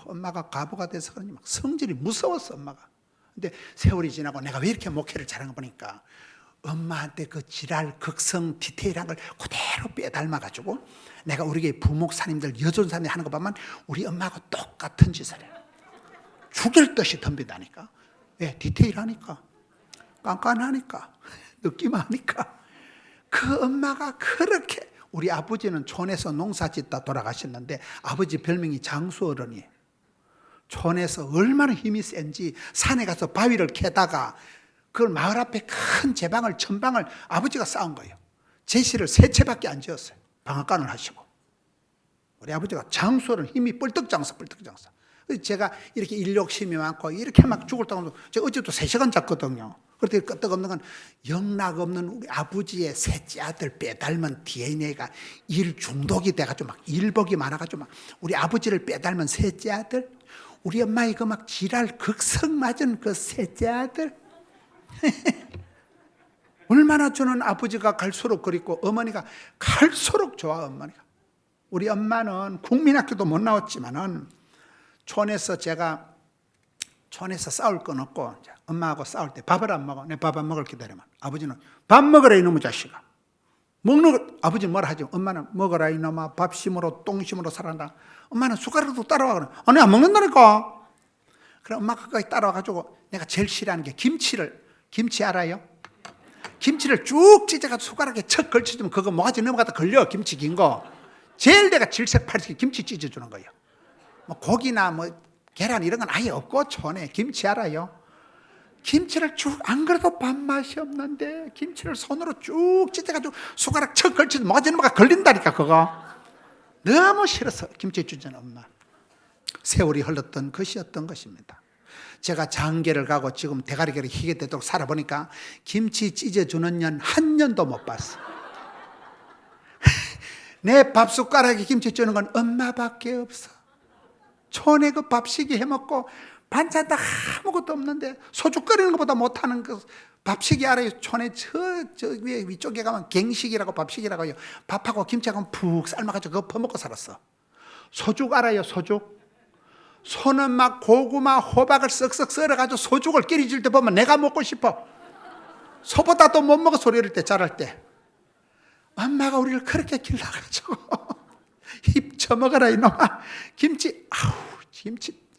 엄마가 가부가 돼서 그런지 막 성질이 무서웠어 엄마가. 근데 세월이 지나고 내가 왜 이렇게 목회를 잘한 거 보니까 엄마한테 그 지랄 극성 디테일한 걸 그대로 빼닮아가지고 내가 우리 교회 부목사님들 여전사님 하는 거 보면 우리 엄마하고 똑같은 짓을 해요. 죽일 듯이 덤빈다니까. 왜? 디테일하니까 깐깐하니까 느낌하니까. 그 엄마가 그렇게 우리 아버지는 촌에서 농사 짓다 돌아가셨는데 아버지 별명이 장수어른이에요. 촌에서 얼마나 힘이 센지 산에 가서 바위를 캐다가 그걸 마을 앞에 큰 제방을 천방을 아버지가 쌓은 거예요. 제시를 3채밖에 안 지었어요. 방앗간을 하시고. 우리 아버지가 장수어른 힘이 뻘떡장사 뻘떡장사. 제가 이렇게 일욕심이 많고 이렇게 막 죽을 동안도 제가 어제도 3시간 잤거든요. 그런데 끄떡없는 건 영락 없는 우리 아버지의 셋째 아들 빼닮은 DNA가 일 중독이 돼가지고 막 일복이 많아가지고 막 우리 아버지를 빼닮은 셋째 아들, 우리 엄마의 그 막 지랄 극성 맞은 그 셋째 아들. 얼마나 저는 아버지가 갈수록 그립고 어머니가 갈수록 좋아. 어머니가 우리 엄마는 국민학교도 못 나왔지만은 촌에서 제가 촌에서 싸울 건 없고 엄마하고 싸울 때 밥을 안 먹어. 내 밥 안 먹을 기다리면 아버지는 밥 먹으라 이놈의 자식아. 먹는 거 아버지는 뭐라 하죠. 엄마는 먹어라 이놈아 밥심으로 똥심으로 살아라. 엄마는 숟가락도 따라와 그래. 아니 안 먹는다니까. 그래 엄마가 거기 따라와가지고 내가 제일 싫어하는 게 김치 알아요? 김치를 쭉 찢어가지고 숟가락에 척 걸쳐주면 그거 모가지 넘어가다 걸려. 김치 긴 거. 제일 내가 질색팔색 김치 찢어주는 거예요. 뭐 고기나 뭐 계란 이런 건 아예 없고 촌에 김치 알아요? 김치를 쭉 안 그래도 밥맛이 없는데 김치를 손으로 쭉 찢어가지고 숟가락 척 걸쳐주면 모가지 넘어가 걸린다니까 그거. 너무 싫어서 김치 주전 엄마. 세월이 흘렀던 것이었던 것입니다. 제가 장계를 가고 지금 대가리를 희게 되도록 살아보니까 김치 찢어주는 년 한 년도 못 봤어. 내 밥숟가락에 김치 쪄는 건 엄마밖에 없어. 촌에 그 밥식이 해먹고 반찬 다 아무것도 없는데 소주 끓이는 것보다 못하는 그 밥식이 알아요. 촌에 저 위에 위쪽에 가면 갱식이라고 밥식이라고 해요. 밥하고 김치하고 푹 삶아가지고 그거 퍼먹고 살았어. 소죽 알아요? 소죽? 소는 막 고구마 호박을 쓱쓱 썰어가지고 소죽을 끓여줄 때 보면 내가 먹고 싶어. 소보다 또 못 먹어. 소리 이럴 때 자랄 때 엄마가 우리를 그렇게 길러가지고 입 처먹어라 이놈아. 김치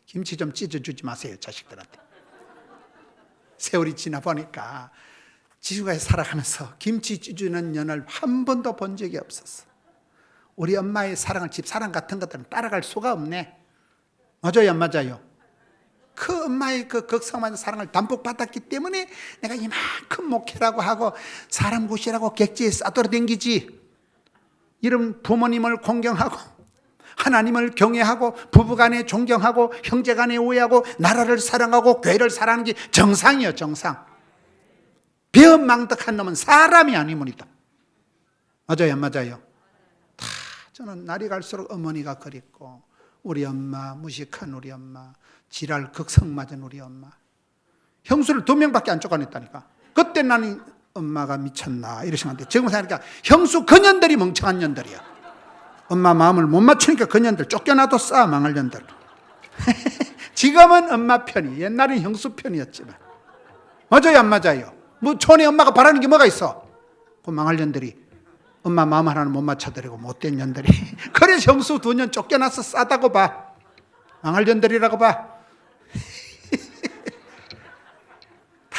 김치 좀 찢어주지 마세요 자식들한테. 세월이 지나 보니까 지구에 살아가면서 김치 찢어주는 년을 한 번도 본 적이 없었어. 우리 엄마의 사랑을 집사랑 같은 것들은 따라갈 수가 없네. 맞아요 안 맞아요? 그 엄마의 그 극성한 사랑을 담뿍 받았기 때문에 내가 이만큼 목회라고 하고 사람 구실하고 객지에 싸돌아댕기지. 이런 부모님을 공경하고 하나님을 경외하고 부부간에 존경하고 형제간에 우애하고 나라를 사랑하고 교회를 사랑하는 게 정상이에요. 정상. 배은망덕한 놈은 사람이 아니므리다. 맞아요 안 맞아요? 다 저는 날이 갈수록 어머니가 그립고 우리 엄마, 무식한 우리 엄마, 지랄 극성 맞은 우리 엄마. 형수를 2명밖에 안 쫓아냈다니까. 그때 나는 엄마가 미쳤나 이렇게 생각했는데 지금 생각하니까 형수 그년들이 멍청한 년들이야. 엄마 마음을 못 맞추니까 그년들 쫓겨나도 싸 망할 년들. 지금은 엄마 편이, 옛날엔 형수 편이었지만. 맞아요 안 맞아요? 뭐 촌에 엄마가 바라는 게 뭐가 있어? 그 망할 년들이 엄마 마음 하나는 못 맞춰드리고 못된 년들이. 그래서 형수 2년 쫓겨나서 싸다고 봐. 망할 년들이라고 봐. 다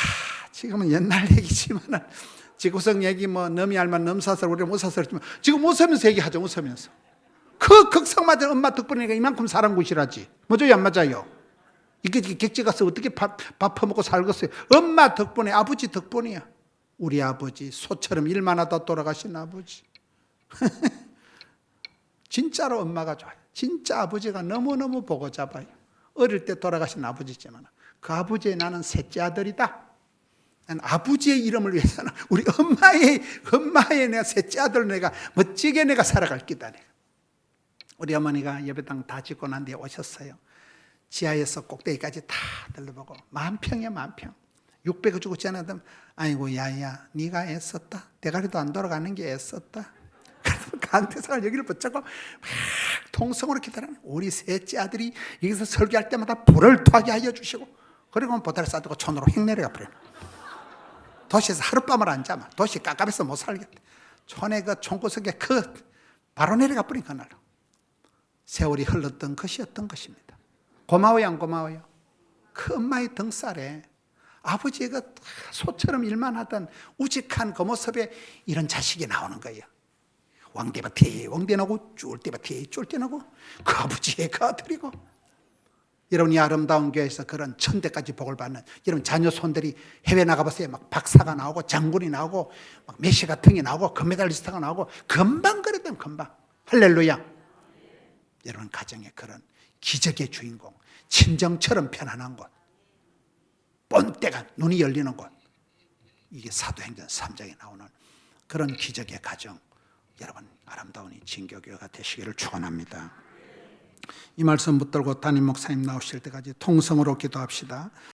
지금은 옛날 얘기지만 지구성 얘기 뭐 넘이 알만 넘사설 우리 못 사설했지만 지금 웃으면서 얘기하죠. 웃으면서. 그 극성 맞은 엄마 덕분에 내가 이만큼 사람 구실하지. 맞아요 안 맞아요? 이게 객지 가서 어떻게 밥 퍼먹고 살겠어요? 엄마 덕분에, 아버지 덕분이야. 우리 아버지 소처럼 일만 하다 돌아가신 아버지. 진짜로 엄마가 좋아요. 진짜 아버지가 너무너무 보고 잡아요. 어릴 때 돌아가신 아버지지만 그 아버지의 나는 셋째 아들이다. 난 아버지의 이름을 위해서는 우리 엄마의 내가 셋째 아들 내가 멋지게 내가 살아갈 기다. 우리 어머니가 예배당 다 짓고 난 뒤에 오셨어요. 지하에서 꼭대기까지 다 들러보고 만평이야 만평. 600을 주고 지나가면 아이고 야야 네가 애썼다. 대가리도 안 돌아가는 게 애썼다. 강태상을 여기를 붙잡고 막 통성으로 기다리는 우리 셋째 아들이 여기서 설교할 때마다 불을 토하게 하여 주시고 그리고 보따리 싸두고 촌으로 휙 내려가 버려요. 도시에서 하룻밤을 안 자면 도시 깝깝해서 못 살겠대. 촌에 그 총구석에 바로 내려가 버린 그날로 세월이 흘렀던 것이었던 것입니다. 고마워요 안 고마워요? 그 엄마의 등살에 아버지의 그 소처럼 일만 하던 우직한 그 모습에 이런 자식이 나오는 거예요. 왕대밭에 왕대나고 쫄대밭에 쫄대나고 그 아버지의 그 아들이고. 여러분이 아름다운 교회에서 그런 천대까지 복을 받는 여러분 자녀 손들이 해외 나가보세요. 막 박사가 나오고 장군이 나오고 막 메시 같은 게 나오고 금메달리스트가 나오고 금방 그랬다면 금방. 할렐루야. 여러분 가정에 그런 기적의 주인공, 친정처럼 편안한 곳, 본때가 눈이 열리는 곳, 이게 사도행전 3장에 나오는 그런 기적의 가정, 여러분 아름다운 이 진교교회가 되시기를 축원합니다. 이 말씀 붙들고 담임 목사님 나오실 때까지 통성으로 기도합시다.